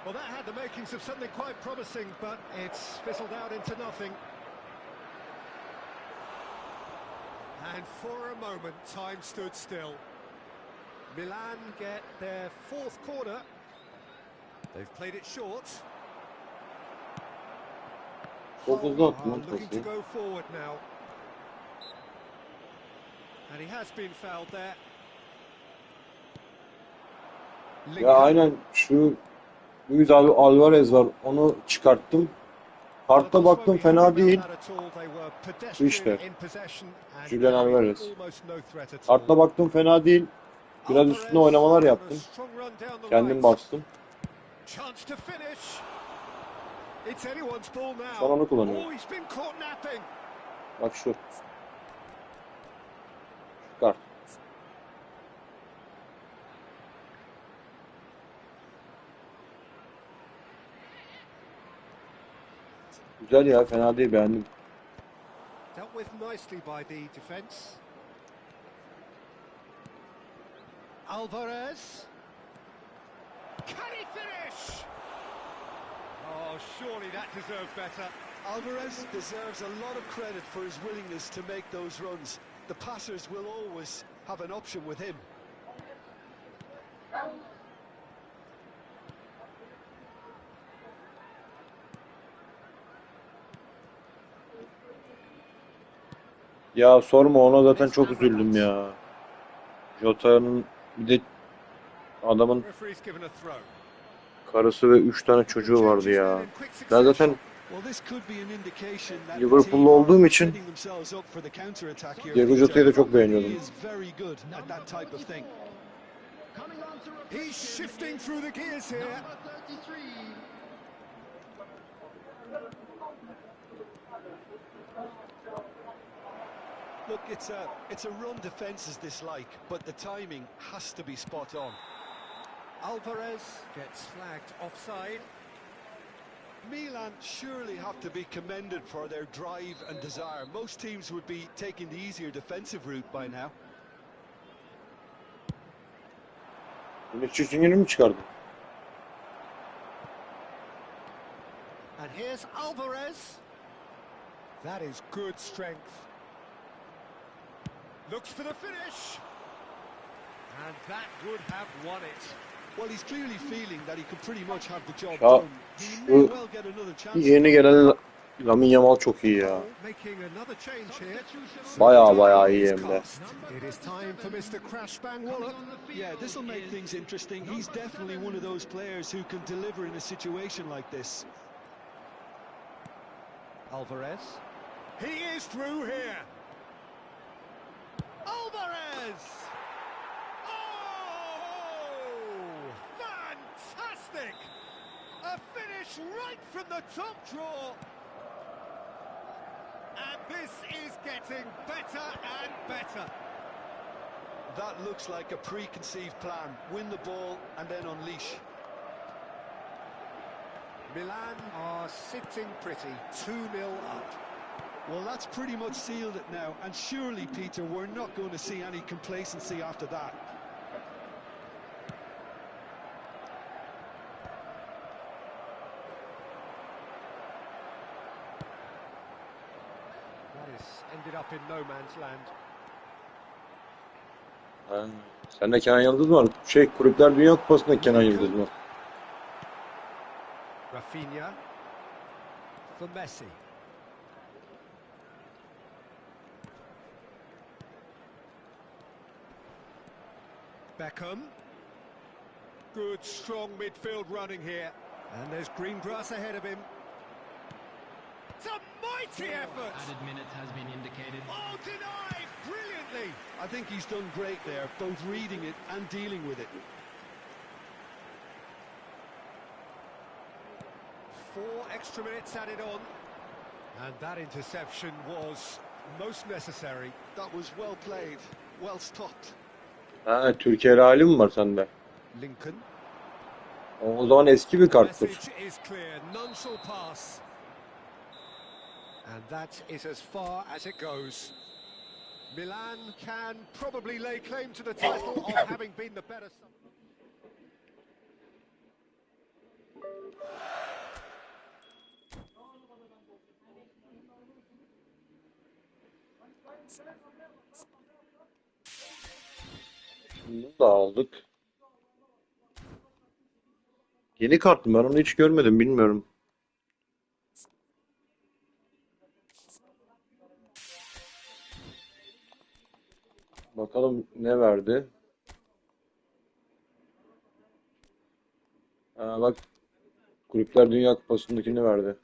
[SPEAKER 2] Well, that had the makings of something quite promising, but it's fizzled out into nothing.
[SPEAKER 1] And for a moment, time stood still.
[SPEAKER 2] Milan get their fourth corner.
[SPEAKER 1] They've played it short.
[SPEAKER 2] Looking to go forward now. And he has been fouled there.
[SPEAKER 4] Ya aynen şu Luis Alvarez var. Onu çıkarttım. Kartta baktım fena değil. Şu işte. Julian Alvarez. Kartta baktım fena değil. Biraz üstüne oynamalar yaptım. Kendim bastım. Son onu kullanıyorum. Bak şu. Kart. Güzel ya, fena değil, beğendim.
[SPEAKER 2] Dealt with nicely by the defense. Alvarez.
[SPEAKER 1] Can he finish? Oh, surely that deserved better.
[SPEAKER 3] Alvarez deserves a lot of credit for his willingness to make those runs. The passers will always have an option with him.
[SPEAKER 4] Ya sorma, ona zaten çok üzüldüm ya. Jota'nın bir de adamın karısı ve 3 tane çocuğu vardı ya. Ben zaten Liverpool'lu olduğum için Diego Jota'yı da çok beğeniyordum.
[SPEAKER 1] He's shifting through the gears here.
[SPEAKER 3] Look, it's a run defense is dislike, but the timing has to be spot on.
[SPEAKER 2] Alvarez gets flagged offside.
[SPEAKER 3] Milan surely have to be commended for their drive and desire. Most teams would be taking the easier defensive route by now.
[SPEAKER 4] Yine üçüncünü mü çıkardı?
[SPEAKER 2] And here's Alvarez. That is good strength. Looks for the finish. And that would have won it.
[SPEAKER 3] Well, he's clearly feeling that he could pretty much have the job
[SPEAKER 4] Ya
[SPEAKER 3] done. He may
[SPEAKER 4] şu
[SPEAKER 3] well get another chance.
[SPEAKER 4] yeni gelen Lamine Yamal çok iyi ya.
[SPEAKER 2] Making another change here.
[SPEAKER 4] Bayağı iyi hem de.
[SPEAKER 2] It is time for Mr. Crashbang Wallop.
[SPEAKER 3] Yeah, this will make things interesting. He's definitely one of those players who can deliver in a situation like this.
[SPEAKER 2] Alvarez. He is through here. Alvarez! Oh! Fantastic! A finish right from the top draw. And this is getting better and better.
[SPEAKER 3] That looks like a preconceived plan. Win the ball and then unleash.
[SPEAKER 2] Milan are sitting pretty, 2-0 up.
[SPEAKER 3] Well, that's pretty much sealed it now. And surely, Peter, we're not going to see any complacency after that.
[SPEAKER 2] That is ended up in no man's land.
[SPEAKER 4] Ha, sen de Kenan Yıldız var. Kulüpler Dünya Kupası'nda Kenan Yıldız var.
[SPEAKER 2] Rafinha for Messi. Beckham. Good, strong midfield running here. And there's green grass ahead of him. It's a mighty effort!
[SPEAKER 5] Added minutes has been indicated.
[SPEAKER 2] Oh, denied brilliantly!
[SPEAKER 3] I think he's done great there, both reading it and dealing with it.
[SPEAKER 2] 4 extra minutes added on. And that interception was most necessary.
[SPEAKER 3] That was well played, well stopped.
[SPEAKER 4] Ha, Türkiye'li hali mi var sende?
[SPEAKER 2] Lincoln.
[SPEAKER 4] O zaman eski bir karttır.
[SPEAKER 2] Message is clear, none shall pass. And that is as far as it goes. Milan can probably lay claim to the title of having been the better side.
[SPEAKER 4] Bunu da aldık. Yeni kart mı? Ben onu hiç görmedim, bilmiyorum. Bakalım ne verdi. Ha, bak, Kulüpler Dünya Kupası'ndakini verdi.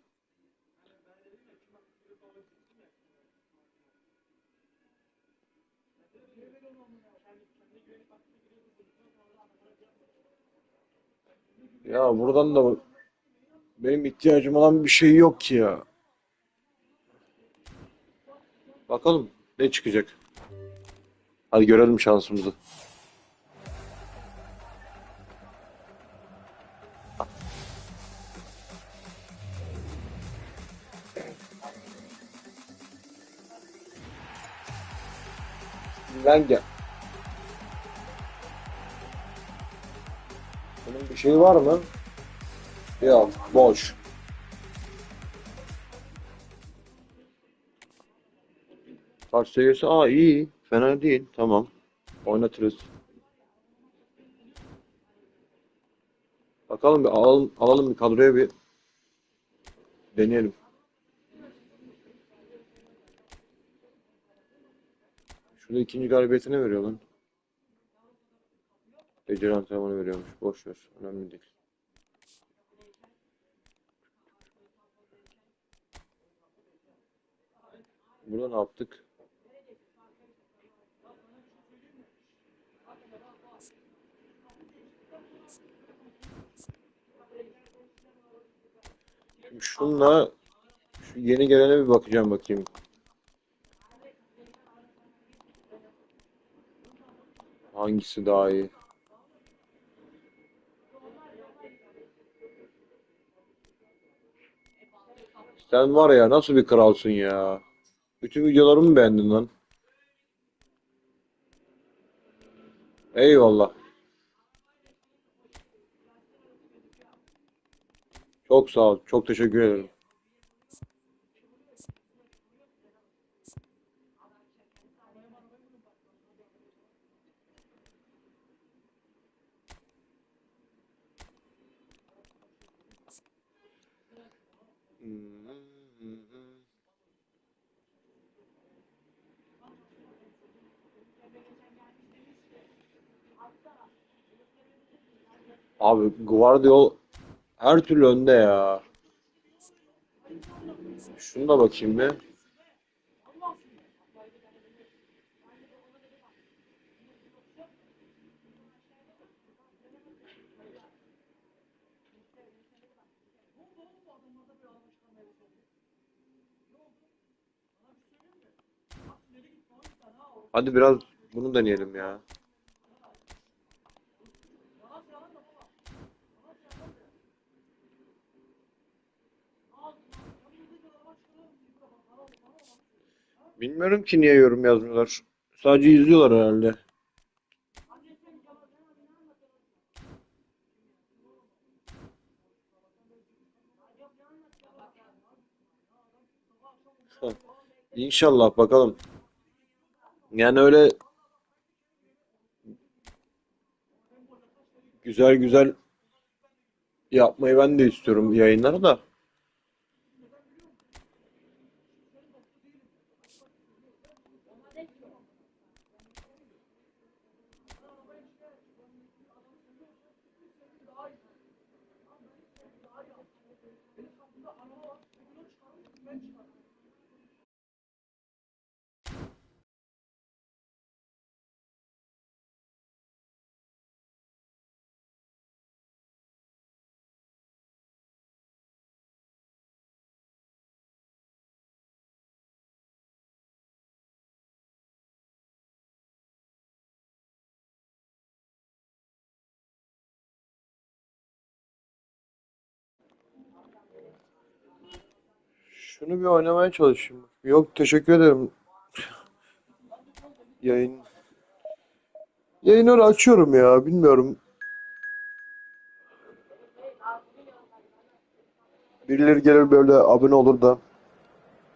[SPEAKER 4] Ya buradan da benim ihtiyacım olan bir şey yok ki ya. Bakalım ne çıkacak. Hadi görelim şansımızı. Bence. Bunun bir şeyi var mı? Yok, boş. Kart seviyesi iyi. Fena değil. Tamam. Oynatırız. Bakalım bir alalım bir kadroya bir deneyelim. Şurada ikinci galibiyetine veriyor lan. Beceri antrenmanı veriyormuş. Boş ver. Önemli değil. Burada ne yaptık? Şunla şu yeni gelene bir bakayım. Hangisi daha iyi? Sen var ya nasıl bir kralsın ya. Bütün videolarımı beğendin lan. Eyvallah. Çok sağ ol. Çok teşekkür ederim. Abi Guardiol her türlü önde ya. Şunu da bakayım bir. Hadi biraz bunu deneyelim ya. Bilmiyorum ki niye yorum yazmıyorlar. Sadece izliyorlar herhalde. İnşallah bakalım. Yani öyle güzel güzel yapmayı ben de istiyorum yayınları da. Şunu bir oynamaya çalışayım. Yok teşekkür ederim. Yayın. Yayınları açıyorum ya bilmiyorum. Birileri gelir böyle abone olur da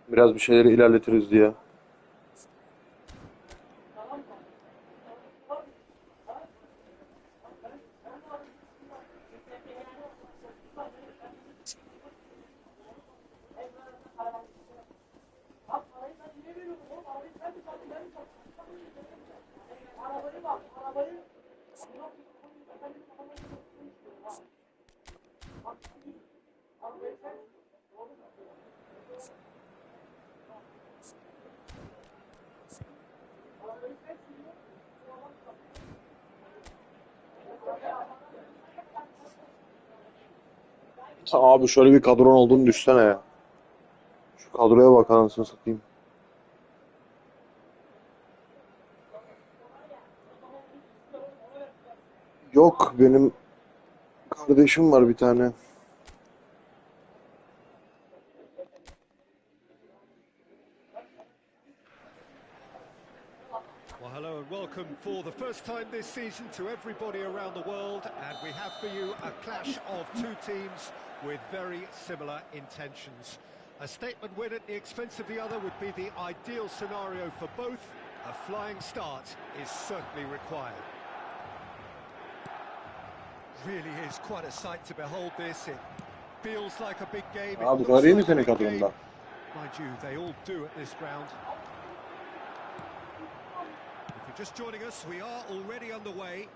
[SPEAKER 4] biraz bir şeyleri ilerletiriz diye. Abi şöyle bir kadron olduğunu düşsene ya. Şu kadroya bak anasını satayım. Yok benim kardeşim var bir tane.
[SPEAKER 2] Well, hello and welcome for the first time this season to everybody around the world, and we have for you a clash of two teams with very similar intentions. A statement win at the expense of the other would be the ideal scenario for both. A flying start is certainly required. Really is quite a sight to behold this. It feels like a big game. It
[SPEAKER 4] Abi bu
[SPEAKER 2] looks
[SPEAKER 4] kadar iyi mi
[SPEAKER 2] like a
[SPEAKER 4] senin
[SPEAKER 2] big game.
[SPEAKER 4] kadronda?
[SPEAKER 2] Mind you, they all do at this ground. If you're just joining us, we are already underway.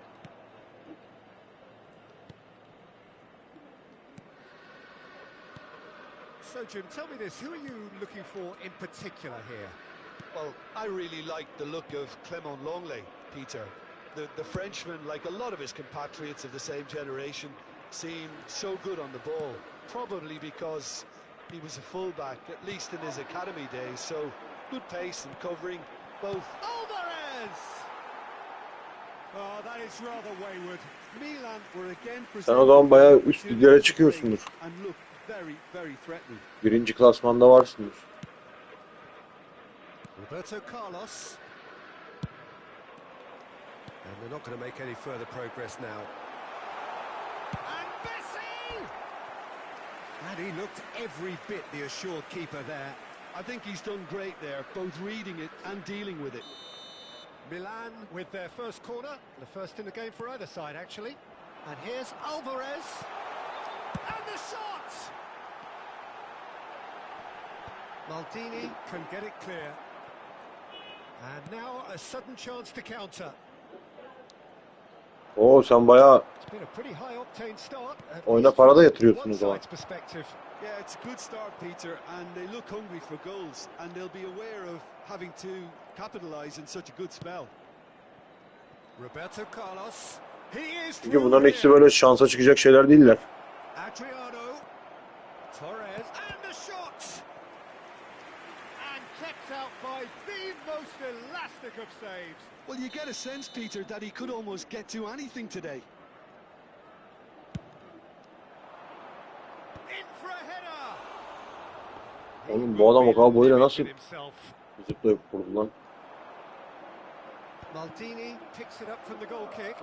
[SPEAKER 2] So, Jim, tell me this, who are you looking for in particular here?
[SPEAKER 3] Well, I really like the look of Clement Longley, Peter. The Frenchman, like a lot of his compatriots of the same generation, seemed so good on the ball. Probably because he was a fullback, at least in his academy days. So, good pace and covering, both.
[SPEAKER 2] Alvarez! Oh, that is rather wayward.
[SPEAKER 3] Milan were again
[SPEAKER 4] Sen o zaman bayağı üst liglere çıkıyorsundur.
[SPEAKER 3] and look very, very threatening.
[SPEAKER 4] Birinci klasmanda varsınız.
[SPEAKER 2] Roberto Carlos. And they're not going to make any further progress now. And Messi! And he looked every bit the assured keeper there.
[SPEAKER 3] I think he's done great there, both reading it and dealing with it.
[SPEAKER 2] Milan with their first corner, the first in the game for either side, actually. And here's Alvarez. And the shot! Maldini can get it clear. And now a sudden chance to counter.
[SPEAKER 4] Oo, sen bayağı
[SPEAKER 2] It's been a pretty high octane start.
[SPEAKER 4] oyuna para da yatırıyorsun o zaman.
[SPEAKER 3] Yeah, it's a good start, Peter, and they look hungry for goals, and they'll be aware of having to capitalise in such a good spell.
[SPEAKER 2] Roberto Carlos. He is
[SPEAKER 4] Çünkü bunların ikisi böyle şansa çıkacak şeyler değiller.
[SPEAKER 2] Adriano. Torres and the shot. And kept out by the most elastic of saves.
[SPEAKER 3] Well, you get a sense, Peter, that he could almost get to anything today.
[SPEAKER 2] In for a header.
[SPEAKER 4] Oğlum bu adam o kadar boyuyla nasıl zıplayıp vurdu lan?
[SPEAKER 2] Maldini picks it up from the goal kick.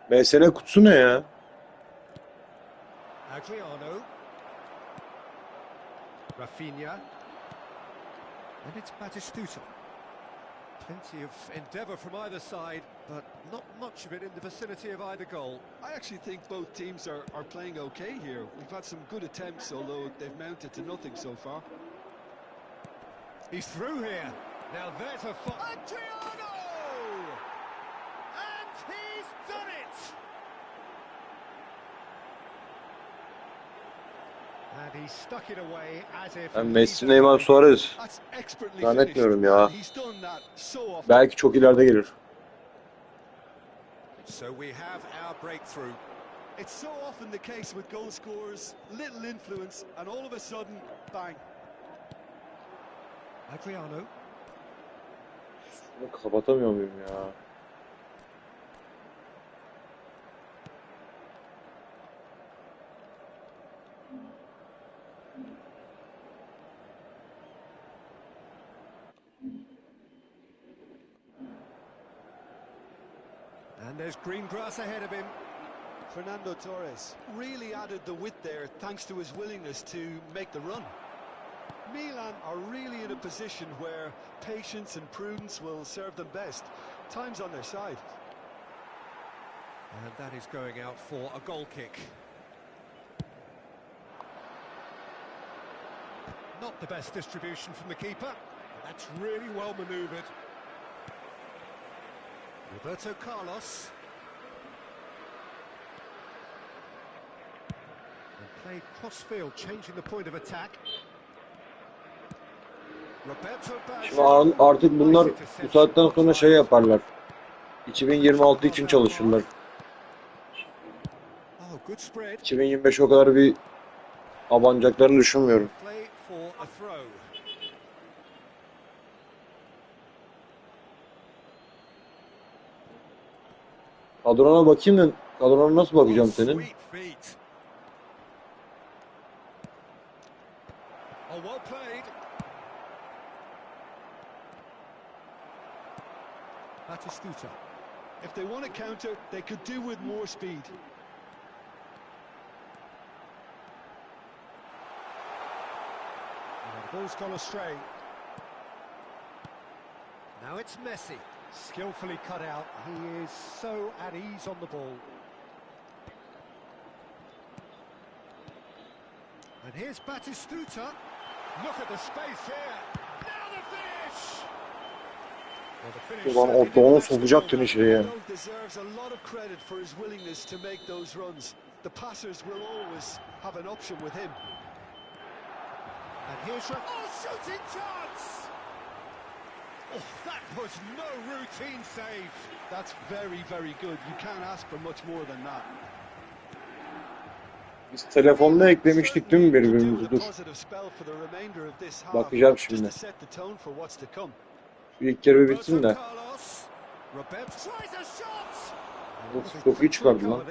[SPEAKER 4] MSN kutusu ne ya?
[SPEAKER 2] Adriano. Rafinha. And it's Batistuta. Plenty of endeavour from either side, but not much of it in the vicinity of either goal.
[SPEAKER 3] I actually think both teams are playing okay here. We've had some good attempts, although they've mounted to nothing so far.
[SPEAKER 2] He's through here. Now there's a... Adriano! And he's done it! And he stuck it away as if...
[SPEAKER 4] Ben Messi, Neymar, Suarez zannetmiyorum ya. Belki çok ileride gelir.
[SPEAKER 2] So we have our breakthrough.
[SPEAKER 3] It's so often the case with goal scorers, little influence, and all of a sudden, bang.
[SPEAKER 2] Adriano.
[SPEAKER 4] Kapatamıyor muyum ya?
[SPEAKER 2] And there's green grass ahead of him.
[SPEAKER 3] Fernando Torres really added the width there thanks to his willingness to make the run. Milan are really in a position where patience and prudence will serve them best. Time's on their side.
[SPEAKER 2] And that is going out for a goal kick. Not the best distribution from the keeper. That's really well manoeuvred. Roberto Carlos. And played cross-field, changing the point of attack. Roberto
[SPEAKER 4] Şimdi artık bunlar bu saatten sonra şey yaparlar. 2026 için çalışırlar. 2025'e o kadar bir abanacaklarını düşünmüyorum. Kadrona bakayım da, kadrona nasıl bakacağım senin?
[SPEAKER 3] If they want to counter, they could do with more speed.
[SPEAKER 2] The ball's gone astray. Now it's Messi. Skillfully cut out. He is so at ease on the ball. And here's Batistuta. Look at the space here. Now the finish!
[SPEAKER 4] Ulan orta onu sokacaktın içeriye.
[SPEAKER 3] Deserves a lot of credit for his willingness to make those runs. The passers will always have an option with him.
[SPEAKER 2] And here's a shooting chance! Oh, that was no routine save.
[SPEAKER 3] That's very, very good. You can't ask for much more than that.
[SPEAKER 4] Biz telefonda eklemiştik değil mi birbirimizi? Dur. Bakacağım şimdi. Şu ilk kere bitsin de. Of, çok iyi çıkardı lan.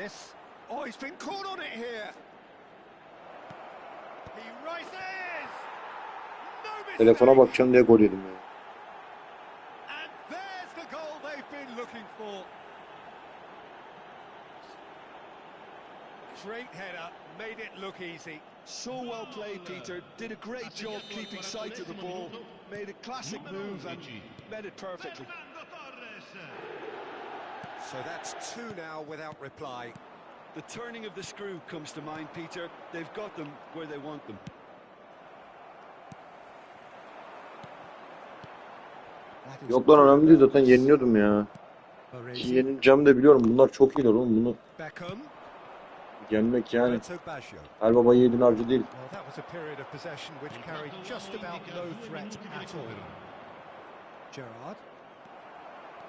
[SPEAKER 4] Telefona bakacağım diye gol yedim ya.
[SPEAKER 2] Great header, made it look easy.
[SPEAKER 3] So well played, Peter. Did a great job keeping sight of the ball. Made a classic move and met it perfectly.
[SPEAKER 2] So that's two now without reply.
[SPEAKER 3] The turning of the screw comes to mind, Peter. They've got them where they want them.
[SPEAKER 4] Yok lan, önemli değil, zaten yeniliyordum ya. Yenileceğimi de biliyorum. Bunlar çok iyiler oğlum. Bunu yenmek yani. Her baba yiğidin harcı değil.
[SPEAKER 2] Gerrard.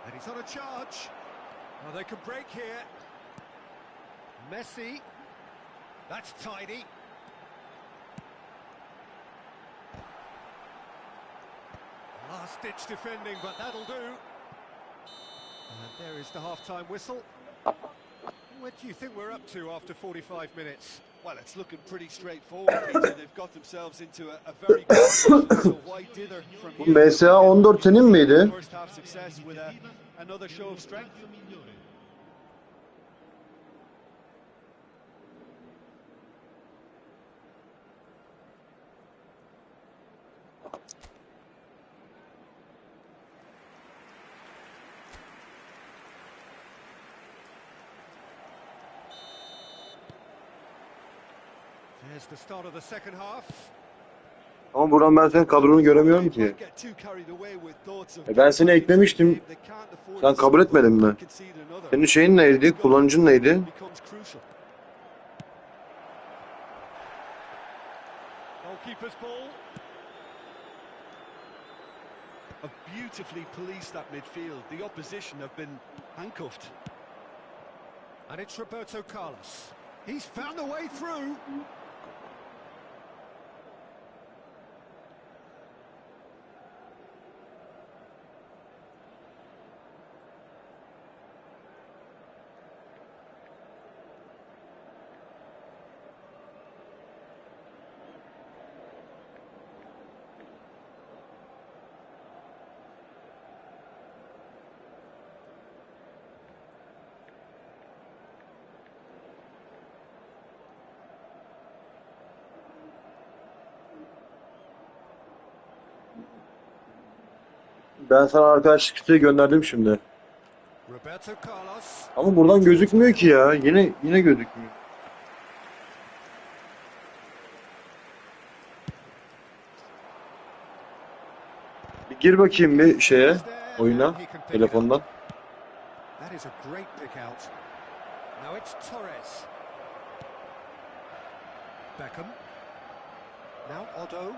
[SPEAKER 2] And he's on a charge. Oh, they can break here. Messi. That's tidy. Last-ditch defending, but that'll do. And there is the half-time whistle. What do you think we're up to after 45 minutes?
[SPEAKER 3] Well, it's looking pretty straightforward, Peter. They've got themselves into a very good position. So why dither from
[SPEAKER 4] Bu
[SPEAKER 3] here?
[SPEAKER 4] MSA 14 senin miydi?
[SPEAKER 3] First half success with another show of strength.
[SPEAKER 2] Here's the start of the second half.
[SPEAKER 4] Ama buradan ben senin kadronu göremiyorum ki. Ben seni eklemiştim. Sen kabul etmedin mi? Senin şeyin neydi? Kullanıcın neydi?
[SPEAKER 3] Beautifully policed that midfield. The opposition have been handcuffed.
[SPEAKER 2] And it's Roberto Carlos. He's found a way through.
[SPEAKER 4] Ben sana arkadaşlık isteği gönderdim şimdi. Ama buradan gözükmüyor ki ya. Yine gözükmüyor. Gir bakayım bir şeye, oyuna, telefondan.
[SPEAKER 2] That is a great pick out. Now it's Torres. Beckham. Now Otto.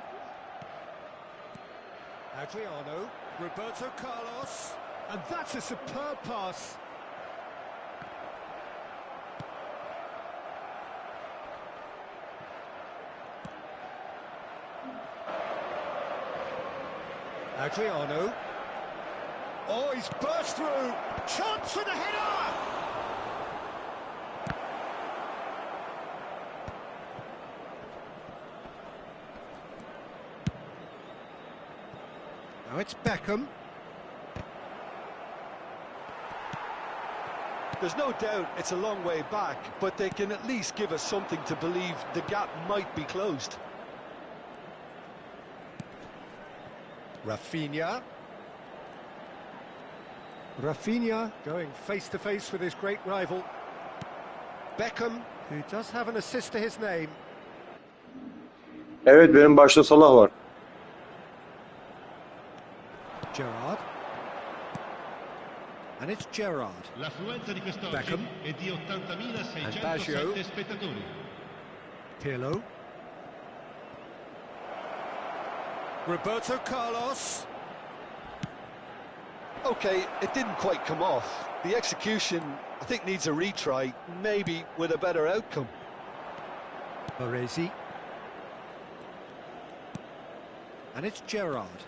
[SPEAKER 2] Adriano. Roberto Carlos. And that's a superb pass. Adriano. Oh, he's burst through. Chance for the header! Now it's Beckham.
[SPEAKER 3] There's no doubt it's a long way back, but they can at least give us something to believe the gap might be closed.
[SPEAKER 2] Rafinha. Rafinha going face-to-face with his great rival. Beckham, who does have an assist to his name.
[SPEAKER 4] Evet, benim başta Salah var.
[SPEAKER 2] Gerrard. And it's Gerrard.
[SPEAKER 5] L'affluenza di quest'oggi
[SPEAKER 2] Beckham.
[SPEAKER 5] è di 80.607
[SPEAKER 2] Baggio.
[SPEAKER 5] spettatori.
[SPEAKER 2] Pirlo. Roberto Carlos.
[SPEAKER 3] Okay, it didn't quite come off. The execution, I think, needs a retry, maybe with a better outcome.
[SPEAKER 2] Baresi. And it's Gerrard.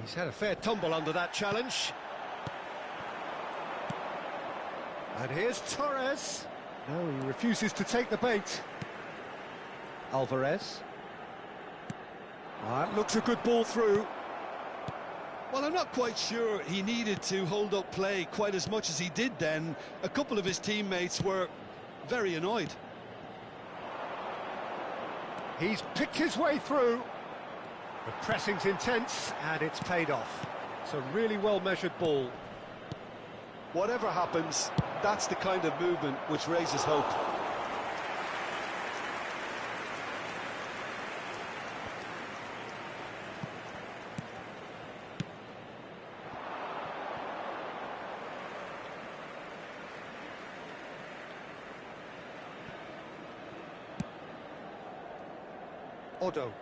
[SPEAKER 2] He's had a fair tumble under that challenge. And here's Torres. No, he refuses to take the bait. Alvarez. That looks a good ball through.
[SPEAKER 3] Well, I'm not quite sure he needed to hold up play quite as much as he did then. A couple of his teammates were very annoyed.
[SPEAKER 2] He's picked his way through. The pressing's intense, and it's paid off. It's a really well-measured ball.
[SPEAKER 3] Whatever happens, that's the kind of movement which raises hope.
[SPEAKER 2] Otto.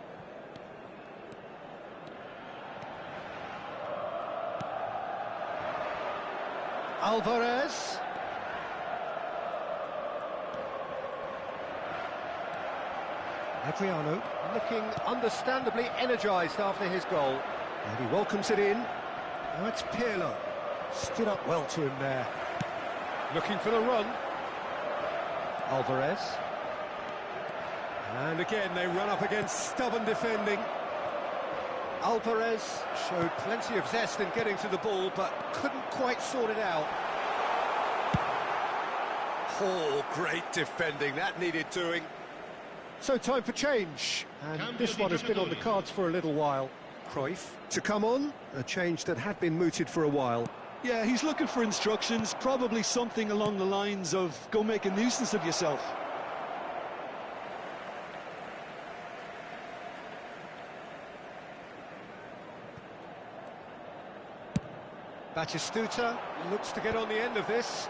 [SPEAKER 2] Alvarez. Adriano looking understandably energised after his goal. And he welcomes it in. Now it's Pirlo. Stood up well to him there. Looking for the run. Alvarez. And again they run up against stubborn defending. Alvarez showed plenty of zest in getting to the ball, but couldn't quite sort it out. Oh, great defending, that needed doing. So time for change, and this one has been on the cards for a little while. Cruyff to come on, a change that had been mooted for a while.
[SPEAKER 3] Yeah, he's looking for instructions, probably something along the lines of, go make a nuisance of yourself.
[SPEAKER 2] Batistuta looks to get on the end of this.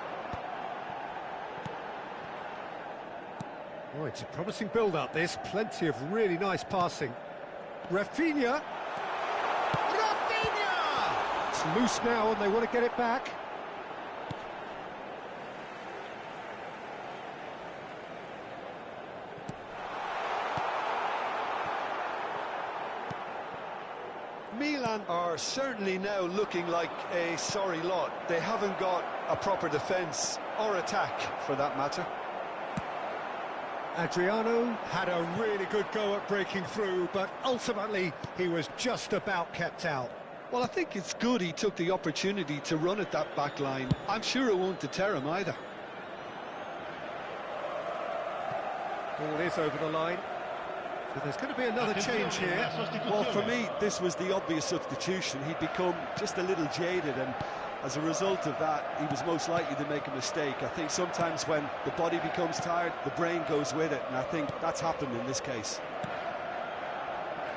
[SPEAKER 2] Oh, it's a promising build-up, this. Plenty of really nice passing. Rafinha! Rafinha! It's loose now and they want to get it back.
[SPEAKER 3] Milan are certainly now looking like a sorry lot. They haven't got a proper defence or attack, for that matter.
[SPEAKER 2] Adriano had a really good go at breaking through, but ultimately he was just about kept out.
[SPEAKER 3] Well, I think it's good he took the opportunity to run at that back line. I'm sure it won't deter him either.
[SPEAKER 2] Ball is over the line. So there's going to be another change here.
[SPEAKER 3] Well, for me, this was the obvious substitution. He'd become just a little jaded, and as a result of that, he was most likely to make a mistake. I think sometimes when the body becomes tired, the brain goes with it, and I think that's happened in this case.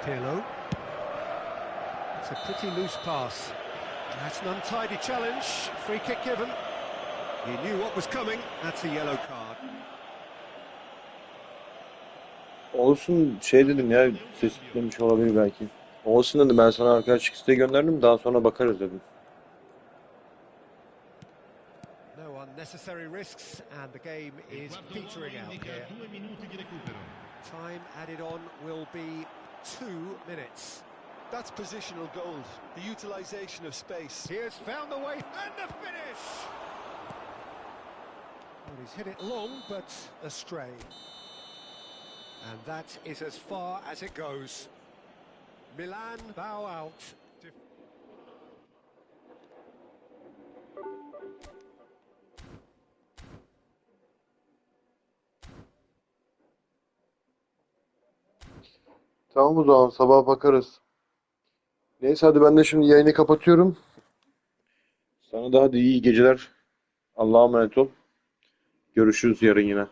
[SPEAKER 2] Pirlo. It's a pretty loose pass. That's an untidy challenge. Free kick given. He knew what was coming. That's a yellow card.
[SPEAKER 4] Olsun şey dedim ya, ses gitmemiş olabilir belki. Olsun dedim, ben sana arkadaşlık isteği gönderdim, daha sonra bakarız dedim.
[SPEAKER 2] No unnecessary risks and the game is petering out here. Time added on will be 2 minutes.
[SPEAKER 3] That's positional gold, the utilisation of space.
[SPEAKER 2] He has found the way and the finish! Well, he's hit it long, but astray. And that is as far as it goes. Milan bow out.
[SPEAKER 4] Tamam, o zaman sabah bakarız. Neyse, hadi ben de şimdi yayını kapatıyorum. Sana da hadi iyi geceler. Allah'a emanet ol. Görüşürüz yarın yine.